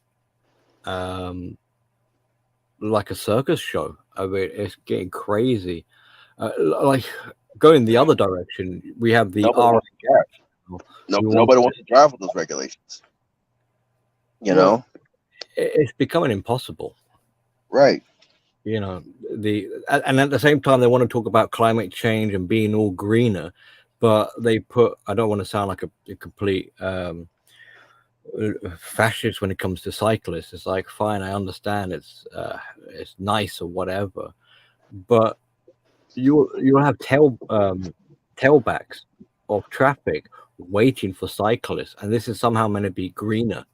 like a circus show. I mean, it's getting crazy. Like going the other direction, we have the nobody wants to drive with those regulations. It's becoming impossible, right? And at the same time they want to talk about climate change and being all greener, but they put, I don't want to sound like a complete fascist when it comes to cyclists. It's like, fine, I understand it's nice or whatever, but you'll have tailbacks of traffic waiting for cyclists, and this is somehow meant to be greener.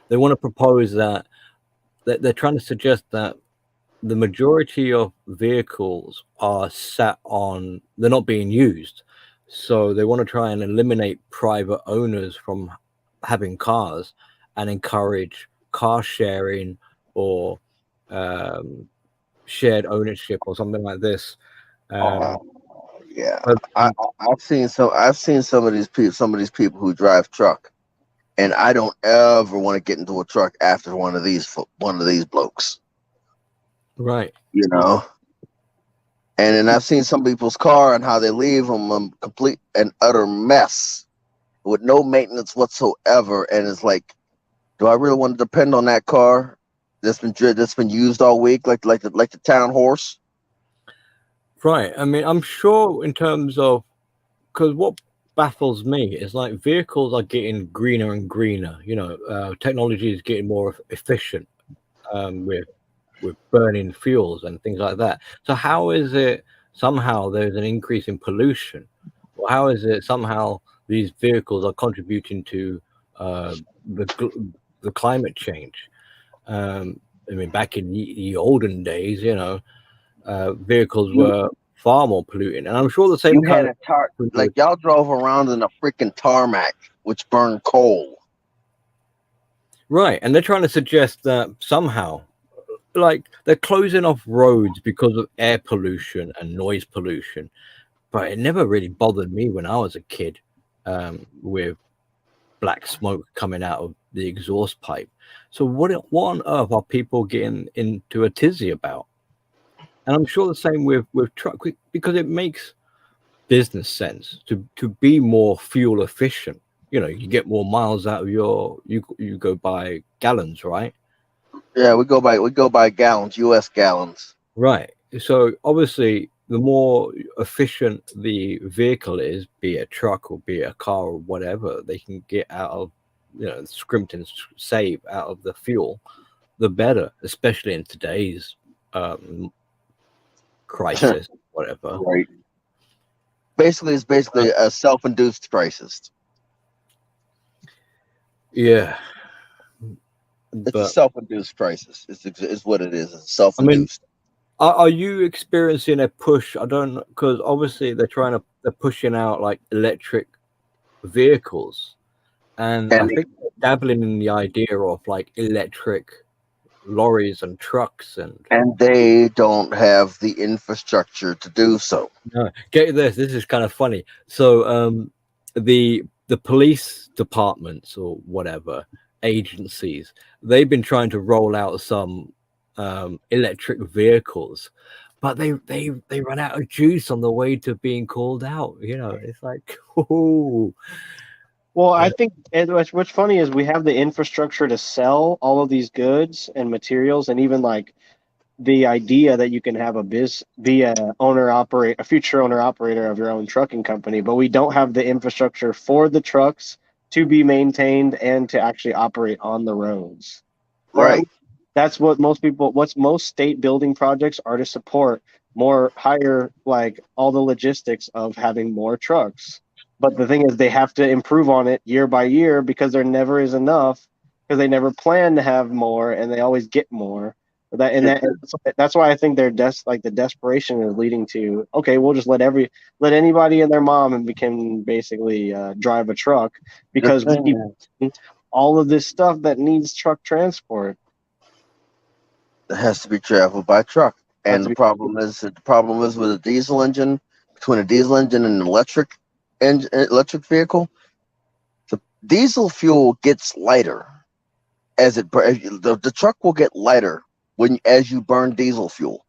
They want to propose that they're trying to suggest that the majority of vehicles are they're not being used, so they want to try and eliminate private owners from having cars and encourage car sharing or shared ownership or something like this. Yeah, I've seen some of these people who drive truck, and I don't ever want to get into a truck after one of these blokes. Right. And then I've seen some people's car and how they leave them a complete and utter mess with no maintenance whatsoever. And it's like, do I really want to depend on that car that's been used all week, like the town horse? Right. I mean, I'm sure in terms of, because what baffles me is like vehicles are getting greener and greener. Technology is getting more efficient with burning fuels and things like that. So how is it somehow there's an increase in pollution? Or how is it somehow these vehicles are contributing to the climate change? I mean, back in the olden days, vehicles were far more polluting, and I'm sure the same kind of like y'all drove around in a freaking tarmac which burned coal. Right, and they're trying to suggest that somehow, like, they're closing off roads because of air pollution and noise pollution, but it never really bothered me when I was a kid, with black smoke coming out of the exhaust pipe. So what on earth are people getting into a tizzy about? And I'm sure the same with truck, because it makes business sense to be more fuel efficient. You know, you get more miles out of you go by gallons, right? Yeah, we go by gallons, U.S. gallons. Right. So obviously, the more efficient the vehicle is, be it a truck or be it a car or whatever, they can get out of, scrimp and save out of the fuel, the better, especially in today's crisis, whatever. Right. Basically, it's basically a self-induced crisis. Yeah. It's a self-induced crisis. It's what it is. It's self-induced. Are you experiencing a push? I don't know, because obviously they're pushing out like electric vehicles, and I think they're dabbling in the idea of like electric lorries and trucks, and they don't have the infrastructure to do so. No, get this. This is kind of funny. So, the police departments or whatever agencies, they've been trying to roll out some electric vehicles, but they run out of juice on the way to being called out. It's like, oh. Well, I think what's funny is we have the infrastructure to sell all of these goods and materials, and even like the idea that you can have be a future owner operator of your own trucking company, but we don't have the infrastructure for the trucks to be maintained and to actually operate on the roads. Right. That's what most state building projects are to support higher, like all the logistics of having more trucks. But the thing is, they have to improve on it year by year because there never is enough, because they never plan to have more and they always get more. That's why I think the desperation is leading to, okay, we'll just let anybody and their mom and can basically drive a truck, because all of this stuff that needs truck transport, it has to be traveled by truck. And the problem is with a diesel engine, between a diesel engine and an electric vehicle, the diesel fuel gets lighter as the truck will get lighter as you burn diesel fuel.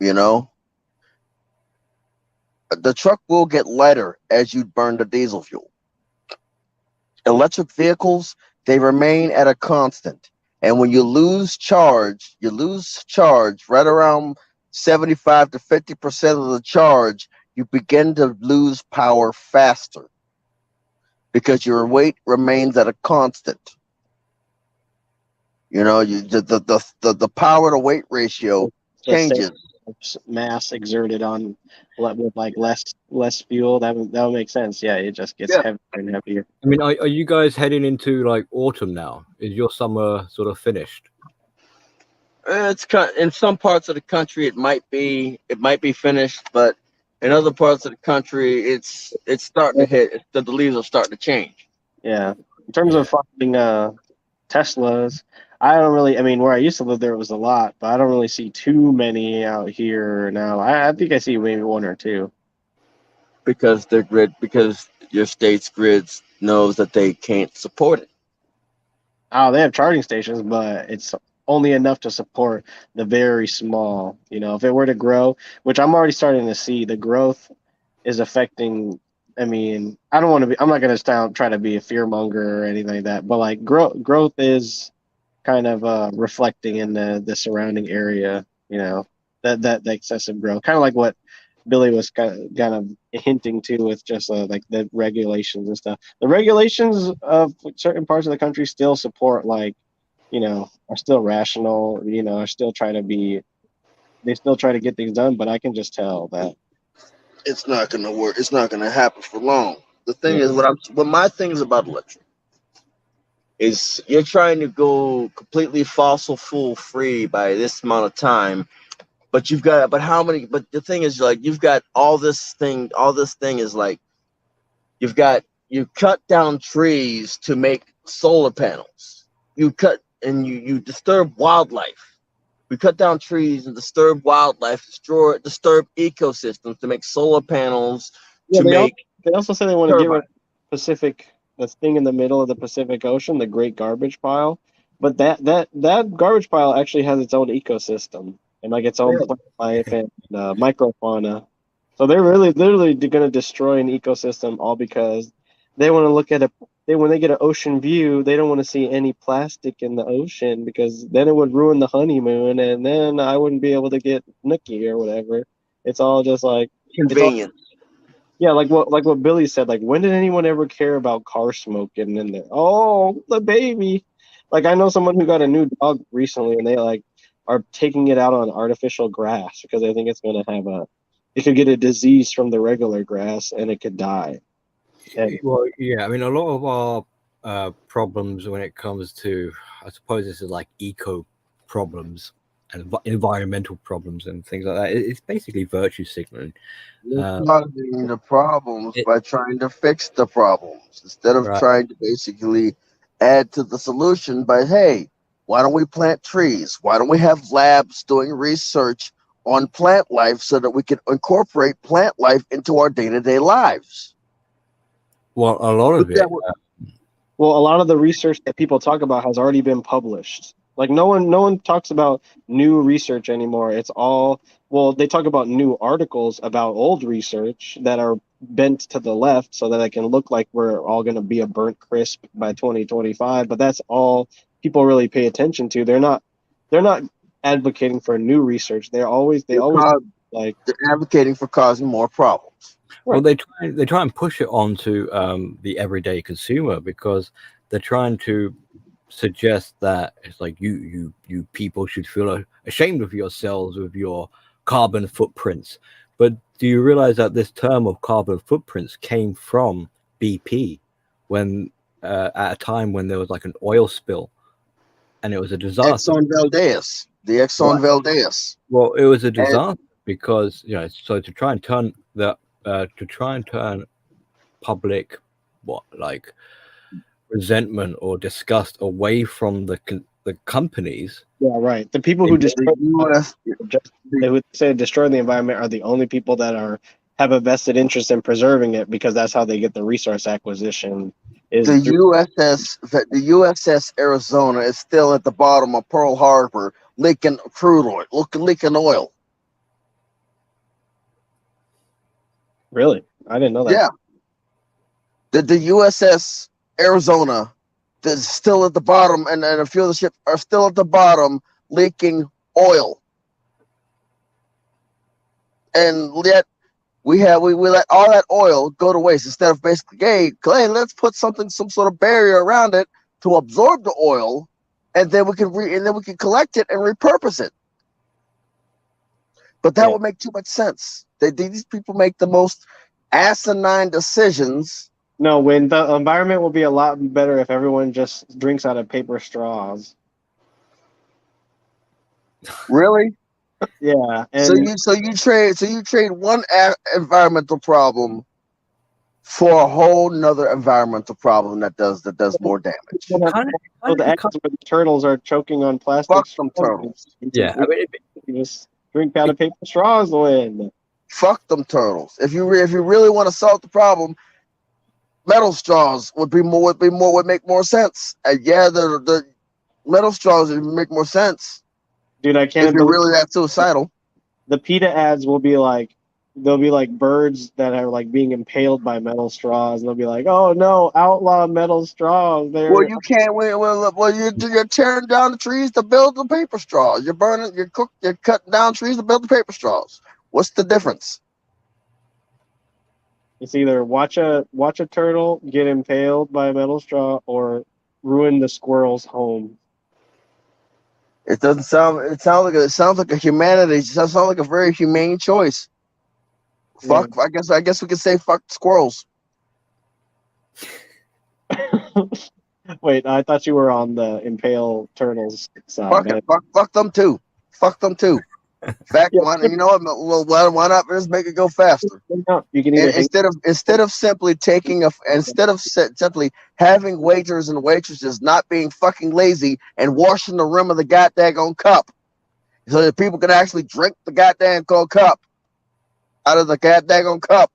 The truck will get lighter as you burn the diesel fuel. Electric vehicles, they remain at a constant. And when you lose charge right around 75 to 50% of the charge, you begin to lose power faster because your weight remains at a constant. The power to weight ratio changes. Mass exerted on with like less fuel, that would make sense. Yeah, it just gets heavier and heavier. I mean, are you guys heading into like autumn now? Is your summer sort of finished? It's in some parts of the country it might be finished, but in other parts of the country it's starting to hit. The leaves are starting to change. Yeah, in terms of finding Teslas, I don't really. I mean, where I used to live, there was a lot, but I don't really see too many out here now. I think I see maybe one or two. Because your state's grids knows that they can't support it. Oh, they have charging stations, but it's only enough to support the very small. If it were to grow, which I'm already starting to see, the growth is affecting. I mean, I'm not going to try to be a fearmonger or anything like that, but like growth is kind of reflecting in the surrounding area, that excessive growth, kind of like what Billy was kind of hinting to with just like the regulations and stuff. The regulations of certain parts of the country still support, like, are still rational, are still they still try to get things done, but I can just tell that it's not going to work. It's not going to happen for long. The thing is, what my thing is about electric is you're trying to go completely fossil fuel free by this amount of time, but the thing is, like, you've got all this thing is like, you cut down trees to make solar panels. You cut and you disturb wildlife we cut down trees and disturb wildlife, disturb ecosystems to make solar panels, Yeah, to make they also say they want to get rid turbines. of Pacific, the thing in the middle of the Pacific Ocean, the Great Garbage Pile. But that garbage pile actually has its own ecosystem and like its own Yeah. plant life and microfauna. So they're really literally going to destroy an ecosystem all because they want to look at when they get an ocean view, they don't want to see any plastic in the ocean because then it would ruin the honeymoon and then I wouldn't be able to get nookie or whatever. It's all just like it's all Convenience. yeah, like what Billy said. Like, when did anyone ever care about car smoke getting in there? Oh, the baby. Like, I know someone who got a new dog recently, and they like are taking it out on artificial grass because they think it's gonna have it could get a disease from the regular grass and it could die. And Well, yeah, I mean, a lot of our problems when it comes to, I suppose this is like eco problems and environmental problems and things like that. It's basically virtue signaling. We're causing the problems by trying to fix the problems instead of Right. trying to basically add to the solution by, hey, why don't we plant trees? Why don't we have labs doing research on plant life so that we can incorporate plant life into our day-to-day lives? Well, a lot of But that it. would- well, a lot of the research that people talk about has already been published. Like no one talks about new research anymore. It's all well, they talk about new articles about old research that are bent to the left so that it can look like we're all going to be a burnt crisp by 2025. But that's all people really pay attention to. They're not advocating for new research. They always like they're advocating for causing more problems. Well, they try and push it onto the everyday consumer because they're trying to suggest that it's like you people should feel ashamed of yourselves with your carbon footprints. But do you realize that this term of carbon footprints came from BP when at a time when there was like an oil spill and it was a disaster? Exxon Valdez, the Exxon Valdez. Well, it was a disaster because so to try and turn public resentment or disgust away from the companies. yeah, right. The people who destroy US, they would say destroy the environment are the only people that have a vested interest in preserving it because that's how they get the resource acquisition. Is the through, USS Arizona is still at the bottom of Pearl Harbor, leaking crude oil, leaking oil. really? I didn't know that. Yeah, the USS Arizona is still at the bottom, and a few of the ships are still at the bottom, leaking oil. And yet we let all that oil go to waste instead of basically, hey, let's put some sort of barrier around it to absorb the oil, and then we can collect it and repurpose it. But that would make too much sense. These people make the most asinine decisions. No, when the environment will be a lot better if everyone just drinks out of paper straws. Really? Yeah, and So you trade one environmental problem for a whole nother environmental problem that does more damage. so the actions where the turtles are choking on plastic. Fuck them turtles. Yeah, I mean, You just drink out of paper straws, Lynn. Fuck them turtles. If you really want to solve the problem, metal straws would make more sense. And yeah, the metal straws would make more sense. Dude, I can't If you're believe really that suicidal. the PETA ads will be like they'll be like birds that are like being impaled by metal straws, and they'll be like, "Oh no, outlaw metal straws!" Well, you can't. Well, you're tearing down the trees to build the paper straws. You're burning. You're cutting down trees to build the paper straws. What's the difference? It's either watch a turtle get impaled by a metal straw or ruin the squirrel's home. It doesn't sound. It sounds like a humanity. It sounds like a very humane choice. Fuck. Yeah. I guess we could say fuck squirrels. Wait, I thought you were on the impale turtles side. Fuck them too. Fuck them too. In fact, you know what? Well, why not just make it go faster? You can instead of simply having waiters and waitresses not being fucking lazy and washing the rim of the goddamn cup, so that people can actually drink the goddamn cup out of the goddamn cup.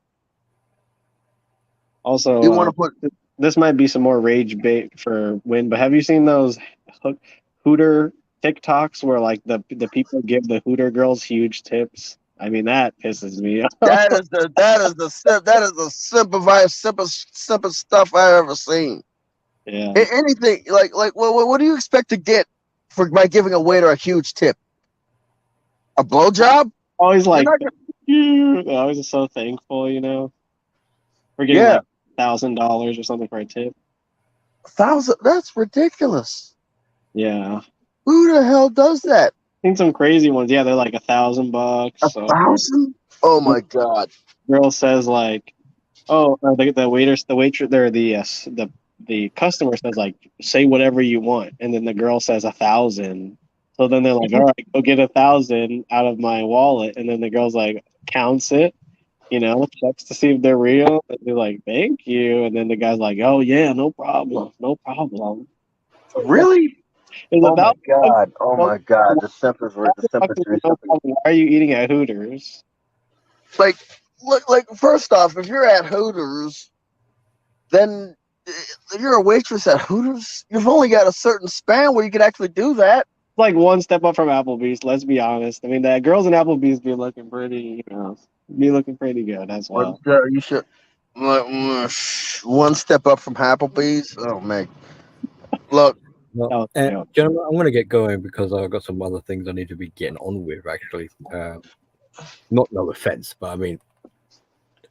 Also, You want to put this might be some more rage bait for Win, but have you seen those Hooter TikToks where like the people give the Hooter girls huge tips? I mean, that pisses me off. that is the simplest stuff I've ever seen. Yeah. Anything like what do you expect to get by giving a waiter a huge tip? A blowjob? Always like, You're not always so thankful, you know, for getting Yeah. like $1,000 or something for a tip. 1,000? That's ridiculous. Yeah. Who the hell does that? Seen some crazy ones. Yeah, they're like $1,000. So 1,000? Oh my god. girl says like, oh, the waitress, there, the customer says like, say whatever you want, and then the girl says 1,000. So then they're like, all right, go get 1,000 out of my wallet, and then the girl's like, counts it, you know, checks to see if they're real, and they're like, thank you, and then the guy's like, oh yeah, no problem, no problem. Really? It's Oh my about god. Oh my god. The simplest word. The fucking simplest no word. problem. Why are you eating at Hooters? Like, look, like first off, if you're at Hooters, then if you're a waitress at Hooters, you've only got a certain span where you can actually do that. It's like one step up from Applebee's. Let's be honest. I mean, the girls in Applebee's be looking pretty, you know, be looking pretty good as well. You should one step up from Applebee's. Oh man, look, Well, yeah. gentlemen, I'm going to get going because I've got some other things I need to be getting on with. Actually, not no offense, but I mean,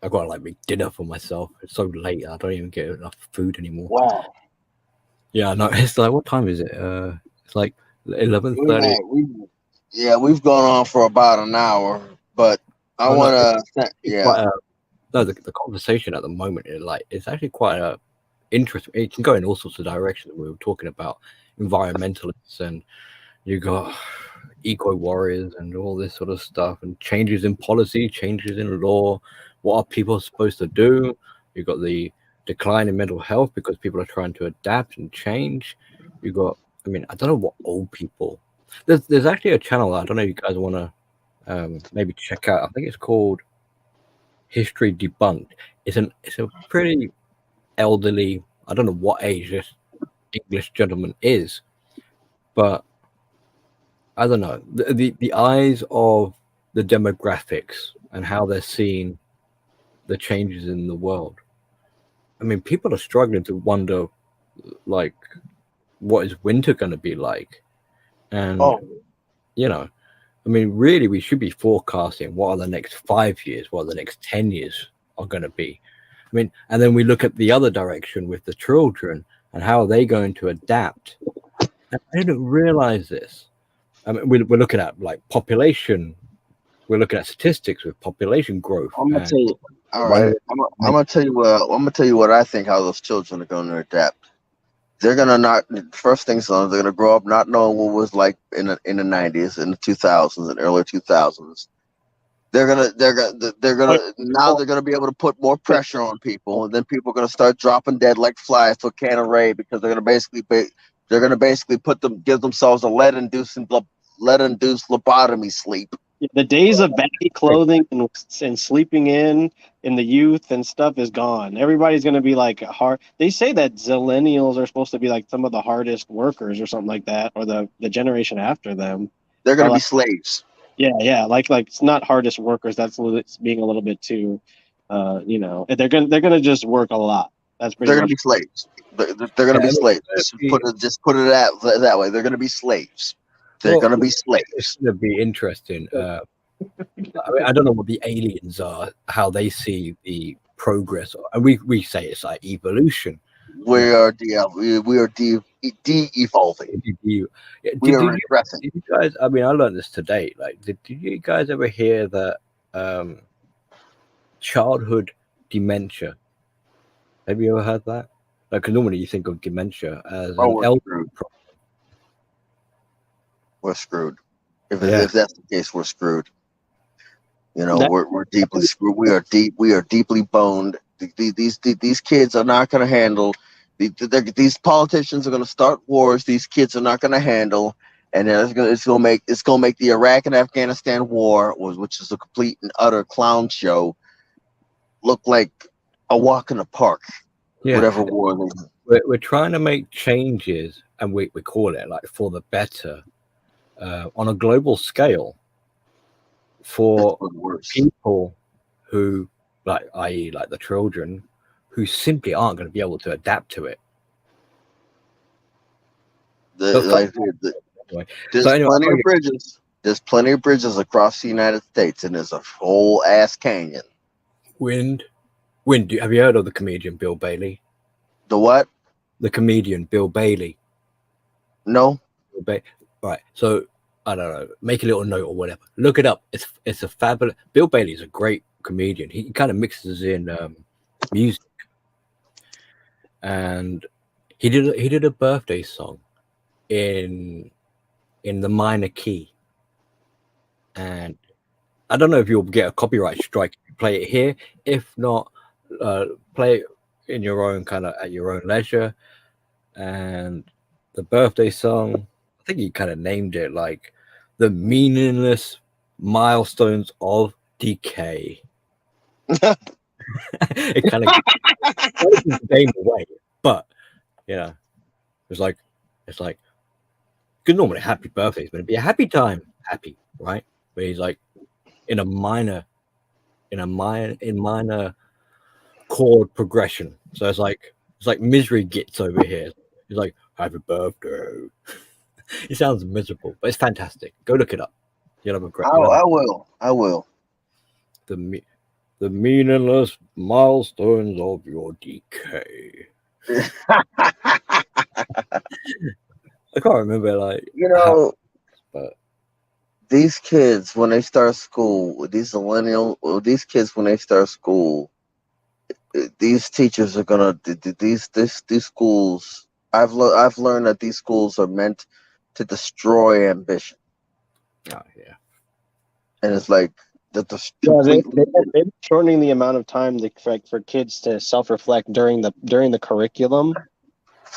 I've got to like make dinner for myself. It's so late, I don't even get enough food anymore. wow. Yeah, no, it's like, what time is it? It's like 11:30. We've gone on for about an hour, but I want to. Yeah, No, the conversation at the moment is like, it's actually quite interesting. It can go in all sorts of directions. We were talking about environmentalists, and you got eco warriors and all this sort of stuff, and changes in policy, changes in law. What are people supposed to do? You got the decline in mental health because people are trying to adapt and change. You got, I mean, I don't know what old people. There's actually a channel I don't know if you guys want to maybe check out. I think it's called History Debunked. It's a pretty elderly, I don't know what age this English gentleman is, but I don't know, the eyes of the demographics and how they're seeing the changes in the world. I mean, people are struggling to wonder, like, what is winter going to be like? And you know, I mean, really, we should be forecasting what are the next 5 years, what are the next 10 years are going to be. I mean, and then we look at the other direction with the children and how are they going to adapt. And I didn't realize this. I mean, we're looking at like population. We're looking at statistics with population growth. I'm gonna tell you. All right, I'm gonna tell you. I'm gonna tell you what I think. How those children are going to adapt. They're gonna not. First things on. They're gonna grow up not knowing what it was like in the 90s, in the 2000s, and early 2000s. They're gonna now they're gonna be able to put more pressure on people, and then people are gonna start dropping dead like flies to a can of Ray because they're gonna basically give themselves a lead-induced lobotomy sleep. The days of baggy clothing and sleeping in the youth and stuff is gone. Everybody's going to be like hard. They say that zillennials are supposed to be like some of the hardest workers or something like that, or the generation after them. They're going to be slaves. Yeah, like it's not hardest workers. That's being a little bit too, you know. They're gonna just work a lot. That's pretty. They're going to be slaves. They're going to be slaves. Just put it that way. They're going to be slaves. They're going to be slaves. It's going to be interesting. I mean, I don't know what the aliens are, how they see the progress. And we say it's like evolution. We are de-evolving. We are regressing. Did you guys? I mean, I learned this today. Like, did you guys ever hear that childhood dementia? Have you ever heard that? Like, 'cause normally you think of dementia as an elder problem. We're screwed. If that's the case, we're screwed. You know, we're deeply screwed. We are deeply boned. These kids are not going to handle. These politicians are going to start wars. These kids are not going to handle, and then it's gonna make the Iraq and Afghanistan war, which is a complete and utter clown show, look like a walk in the park. Yeah. Whatever war We're trying to make changes, and we call it like for the better, on a global scale for people who, like, i.e., like the children, who simply aren't going to be able to adapt to it. There's plenty of bridges. There's plenty of bridges across the United States, and there's a whole ass canyon. Wind. Have you heard of the comedian Bill Bailey? The what? The comedian Bill Bailey. No. Right. So I don't know. Make a little note or whatever. Look it up. It's a fabulous. Bill Bailey is a great comedian. He kind of mixes in music, and he did a birthday song in the minor key, and I don't know if you'll get a copyright strike if you play it here. If not, play it in your own kind of at your own leisure. And the birthday song, I think he kind of named it like the meaningless milestones of decay. It kind of gives the game away, but it's like because normally happy birthday is going to be a happy time, happy, right? But he's like in minor chord progression. So it's like misery gets over here. He's like, happy birthday. It sounds miserable, but it's fantastic. Go look it up. You'll have a great. I will. The meaningless milestones of your decay. I can't remember, like, but these kids when they start school, these kids when they start school, these teachers are gonna these schools. I've learned that these schools are meant to destroy ambition. Oh yeah, and it's like they're shortening the amount of time for kids to self-reflect during the curriculum.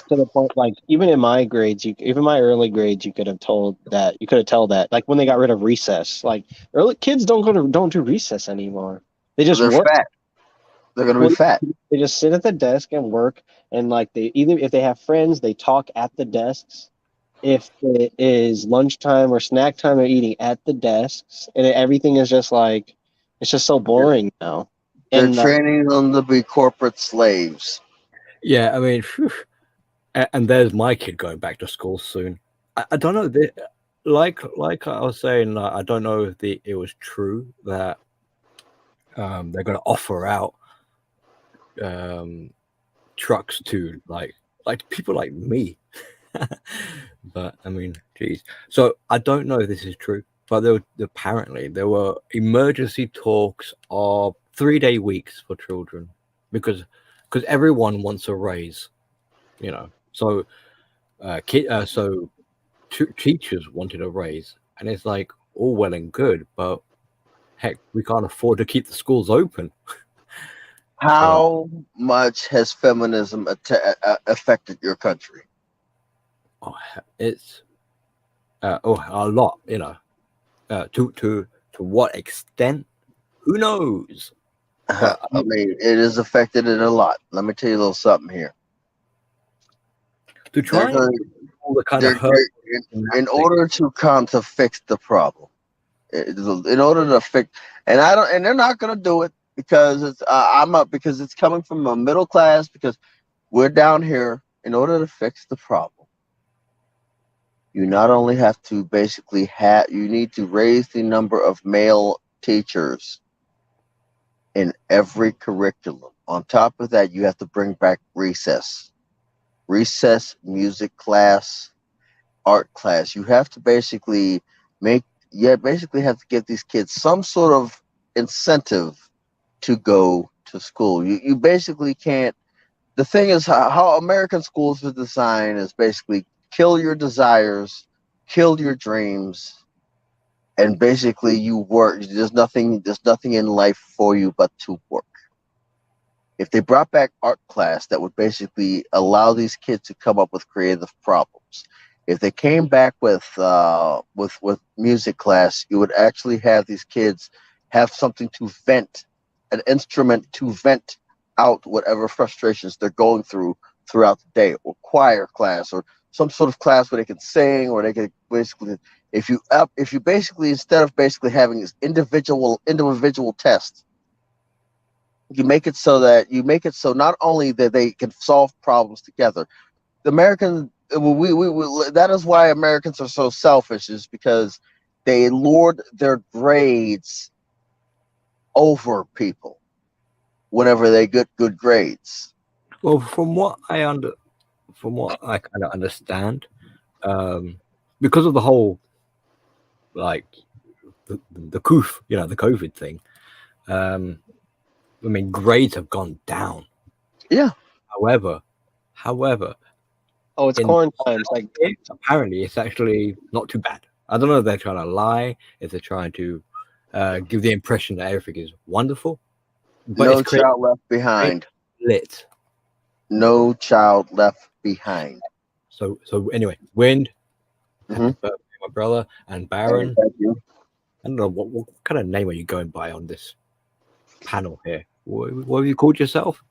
To the point, like even in my grades, even my early grades, you could have told that, like when they got rid of recess, like early kids don't do recess anymore. They just work. Fat. They're gonna be fat. They just sit at the desk and work, and like if they have friends, they talk at the desks. If it is lunchtime or snack time, they're eating at the desks, and everything is just like it's just so boring now. They're training them to be corporate slaves. Yeah, I mean. And there's my kid going back to school soon. I don't know. Like I was saying, I don't know if it was true that they're going to offer out trucks to like people like me. But I mean, geez. So I don't know if this is true, but apparently there were emergency talks of 3-day weeks for children because everyone wants a raise, So, teachers wanted a raise, and it's like all well and good, but heck, we can't afford to keep the schools open. How much has feminism affected your country? Oh, it's a lot. To what extent? Who knows? I mean, it is affected it a lot. Let me tell you a little something here. To try in order to fix the problem, in order to fix, and they're not going to do it because because it's coming from a middle class, because we're down here. In order to fix the problem, you not only have to you need to raise the number of male teachers in every curriculum. On top of that, you have to bring back recess, music class, art class. You have to basically have to give these kids some sort of incentive to go to school. You basically can't. The thing is, how American schools are designed is basically kill your desires, kill your dreams, and basically you work. There's nothing in life for you but to work. If they brought back art class, that would basically allow these kids to come up with creative problems. if they came back with music class, you would actually have these kids have something to vent, an instrument to vent out whatever frustrations they're going through throughout the day, or choir class, or some sort of class where they can sing, or they can basically, if you basically, instead of basically having this individual test, you make it so not only that they can solve problems together. The American, we that is why Americans are so selfish, is because they lord their grades over people whenever they get good grades. Well, from what I kind of understand, because of the whole like the coof, the COVID thing. I mean, grades have gone down. Yeah. However, Oh, it's in- quarantine. It's like apparently it's actually not too bad. I don't know if they're trying to lie, if they're trying to give the impression that everything is wonderful. But No it's child left behind. lit. No child left behind. So anyway, Wind, Mhm. happy birthday, my brother, and Baron. Thank you. I don't know what kind of name are you going by on this panel here. What have you called yourself?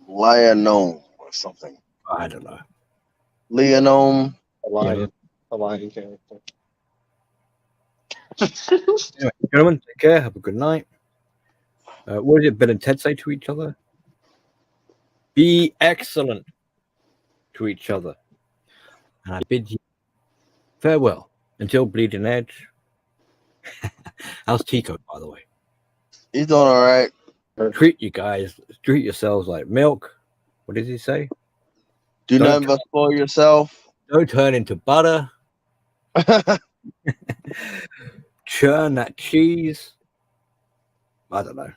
Lionome or something. I don't know. Leonome. a lion character. Anyway, gentlemen, take care. Have a good night. What did Ben and Ted say to each other? Be excellent to each other. And I bid you farewell until Bleeding Edge. How's Tico, by the way? He's doing all right. Treat yourselves like milk. What does he say? Do Don't nothing but spoil yourself. Don't turn into butter. Churn that cheese. I don't know.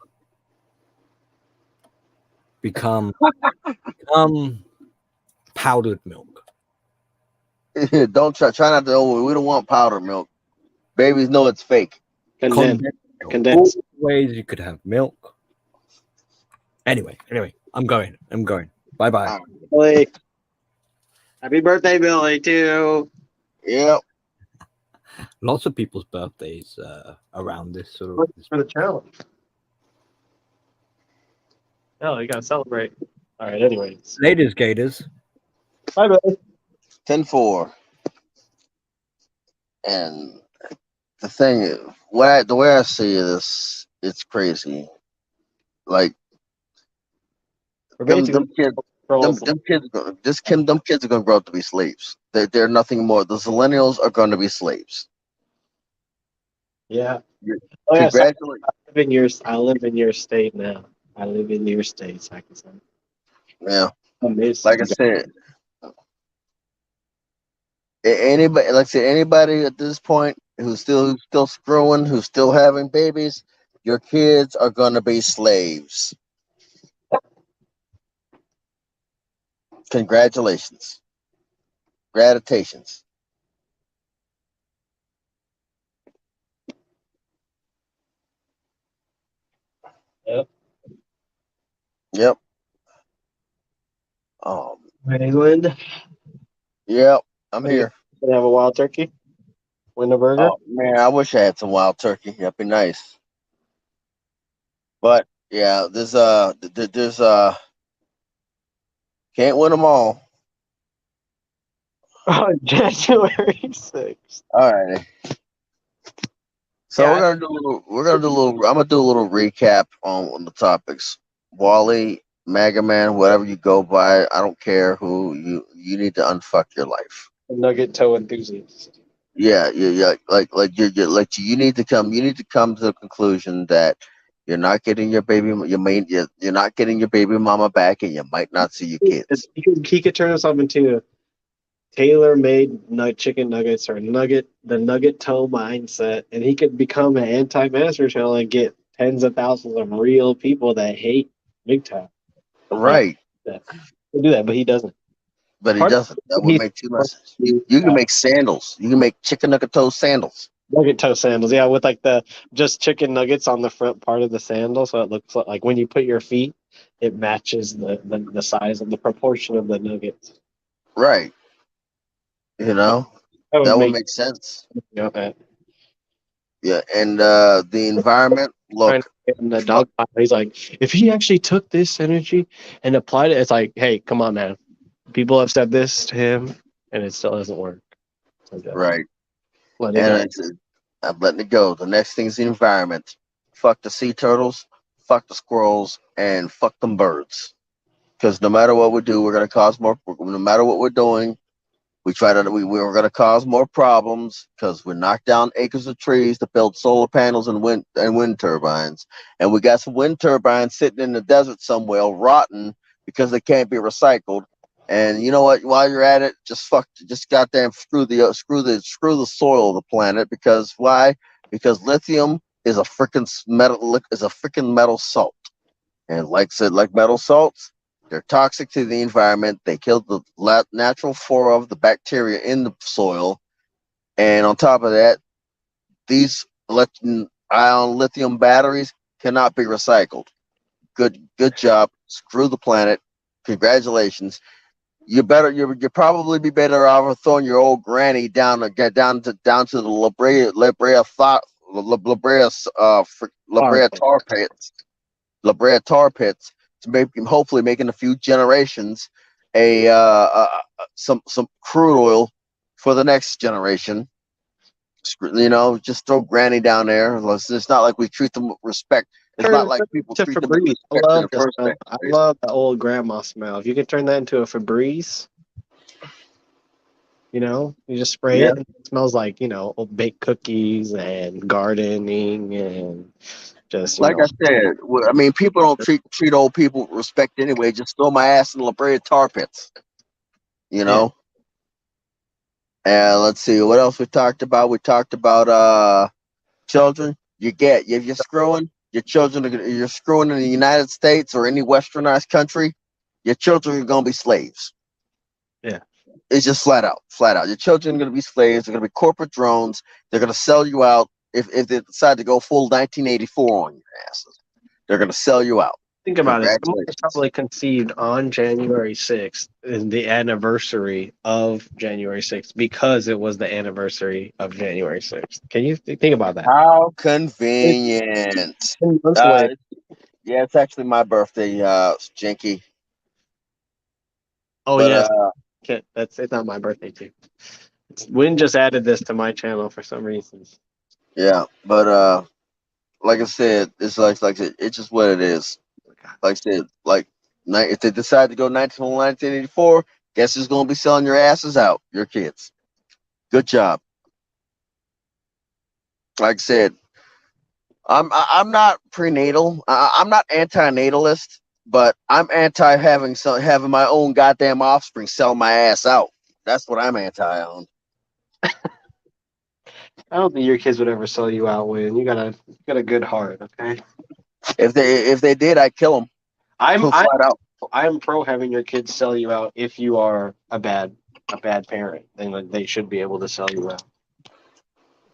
Become powdered milk. Don't try not to. We don't want powdered milk. Babies know it's fake. Condensed. All Condensed. the ways you could have milk. Anyway, I'm going. Bye bye. Billy. Happy birthday, Billy, too. Yep. Lots of people's birthdays around this sort of. For the challenge. Oh, you gotta celebrate. All right, anyways. Ladies, Gators. Bye, Billy. 10-4. And the thing is, the way I see this, it's crazy. Like We're them basically kids, them kids are gonna grow up to be slaves. They're nothing more. The millennials are gonna be slaves. Yeah. Oh, yeah. So Congratulations. I live in your state now. I live in your state, Sakazan. Yeah. Amazing. Like I said, anybody at this point who's still screwing, who's still having babies, your kids are gonna be slaves. Congratulations. Gratitations. Yep. England. Yep. I'm here. Gonna have a wild turkey. Win a burger. Oh man, I wish I had some wild turkey. That'd be nice. But yeah, there's can't win them all. Oh, January 6th. All right. So Yeah. I'm gonna do a little recap on the topics. Wally, Mega Man, whatever you go by, I don't care who you need to unfuck your life. Nugget toe enthusiast. Yeah. You need to come to the conclusion that you're not getting your baby you're not getting your baby mama back, and you might not see your kids. He could turn himself into tailor-made chicken nuggets, or the nugget toe mindset, and he could become an anti-master channel and get tens of thousands of real people that hate MGTOW. Right. He'll do that, but he doesn't. But he doesn't. That would make too much. You can make sandals. You can make chicken nugget toe sandals. Nugget toe sandals, yeah, with like the just chicken nuggets on the front part of the sandal, so it looks like when you put your feet it matches the size and the proportion of the nuggets. Right. You know, That would that would make make sense. that. Yeah, and the environment. Trying Look, to get in the dog pile. He's like, if he actually took this energy and applied it, it's like, hey, come on, man. People have said this to him, and it still doesn't work. So just right, let it and go. I'm letting it go. The next thing is the environment. Fuck the sea turtles, fuck the squirrels, and fuck them birds. Because no matter what we do, we're gonna cause more. No matter what we're doing, we're gonna cause more problems because we knock down acres of trees to build solar panels and wind turbines, and we got some wind turbines sitting in the desert somewhere rotten because they can't be recycled. And you know what? While you're at it, just goddamn screw the soil of the planet. Because why? Because lithium is a freaking metal salt, and like metal salts, they're toxic to the environment. They kill the natural flora of the bacteria in the soil. And on top of that, these ion lithium batteries cannot be recycled. Good job. Screw the planet. Congratulations. You probably be better off throwing your old granny down to the La All Brea right. tar pits to make hopefully making a few generations some crude oil for the next generation. You know, just throw granny down there. It's not like we treat them with respect. It's not Turn like it people into treat them with Febreze. I respect in love the the first smell. I place. love the old grandma smell. If you could turn that into a Febreze, you just spray Yeah, it and it smells like, old baked cookies and gardening and just, like I said, I mean, people don't treat old people with respect anyway. Just throw my ass in La Brea tar pits, you yeah. know. And let's see what else we talked about. We talked about children. If you're screwing your children, you're screwing in the United States or any westernized country, your children are gonna be slaves. Yeah. It's just flat out. Your children are gonna be slaves. They're gonna be corporate drones. They're gonna sell you out if they decide to go full 1984 on your asses. They're gonna sell you out. Think about it. Someone was Congratulations. probably conceived on January 6th, in the anniversary of January 6th, because it was the anniversary of January 6th. Can you think about that? How It's convenient. 10 months Uh, later. yeah, it's actually my birthday, Jinky. Oh, But yes. It's not my birthday, too. Win just added this to my channel for some reason. yeah, but like I said, it's like I said, it's just what it is. Like I said, if they decide to go 1984, guess who's gonna be selling your asses out? Your kids. Good job. Like I said, I'm not prenatal. I'm not anti-natalist, but I'm anti having my own goddamn offspring sell my ass out. That's what I'm anti on. I don't think your kids would ever sell you out, Win. You got a good heart, okay? If they did, I'd kill them I'm I'm flat out. I'm pro having your kids sell you out if you are a bad parent. Then like, they should be able to sell you out.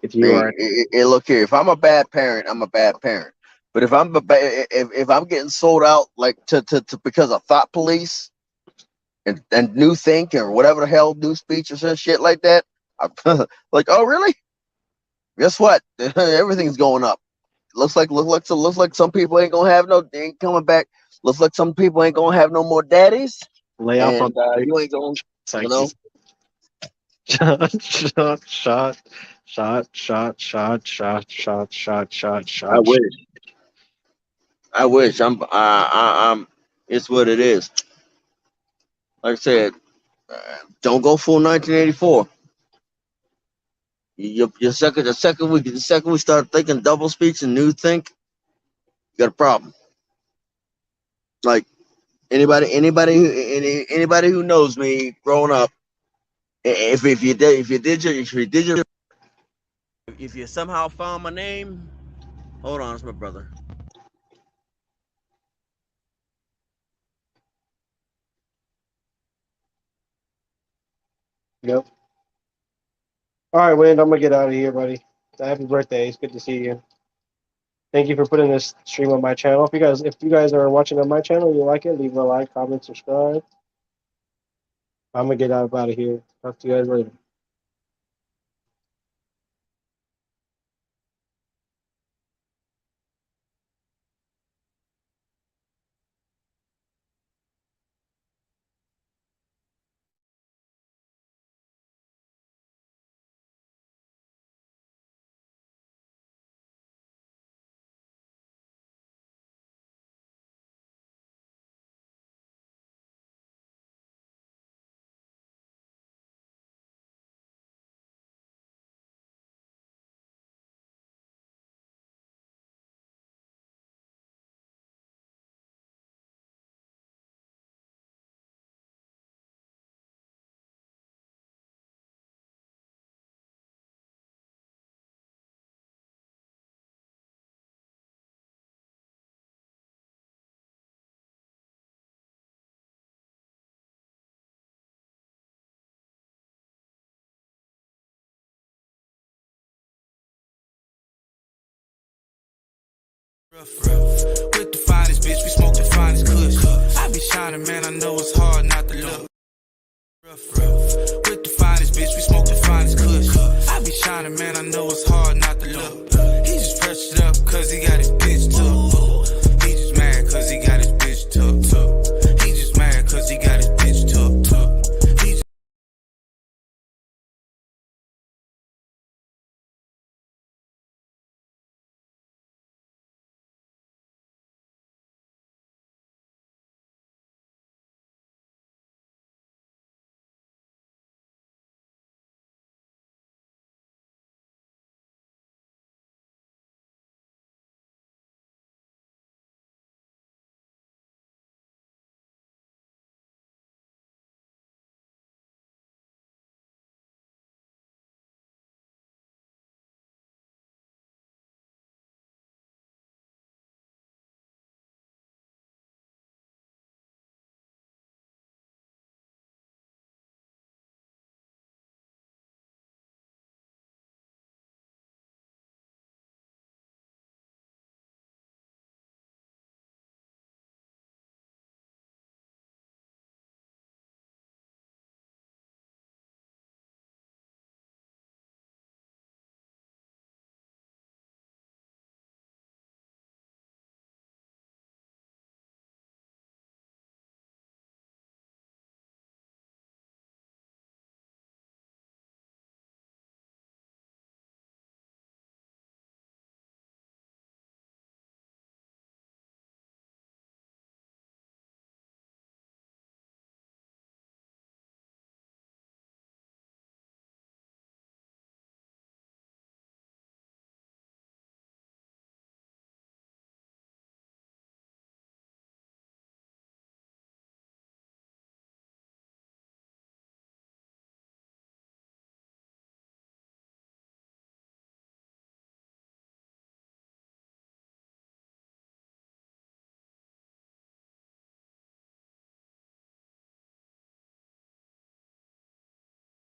If you Hey, are look here. If I'm a bad parent, I'm a bad parent. But if I'm getting sold out like to because of thought police and new think or whatever the hell new speech or some shit like that, I'm like, oh really? Guess what? Everything's going up. Looks like some people ain't gonna have no, they ain't coming back. Looks like some people ain't gonna have no more daddies, lay off on and you ain't gonna, you like you know. said, I shot. wish. I wish. I'm. It's what it is. Like I said, don't go full 1984. The second we start thinking double speech and new think, you got a problem. Like anybody who knows me growing up, if you somehow found my name, hold on, it's my brother. Yep. All right, Wayne, I'm gonna get out of here, buddy. Happy birthday. It's good to see you. Thank you for putting this stream on my channel. If you guys are watching on my channel, you like it, leave a like, comment, subscribe. I'm gonna get out of here. Talk to you guys later. With the finest bitch, we smoke the finest kush. I be shining, man, I know it's hard.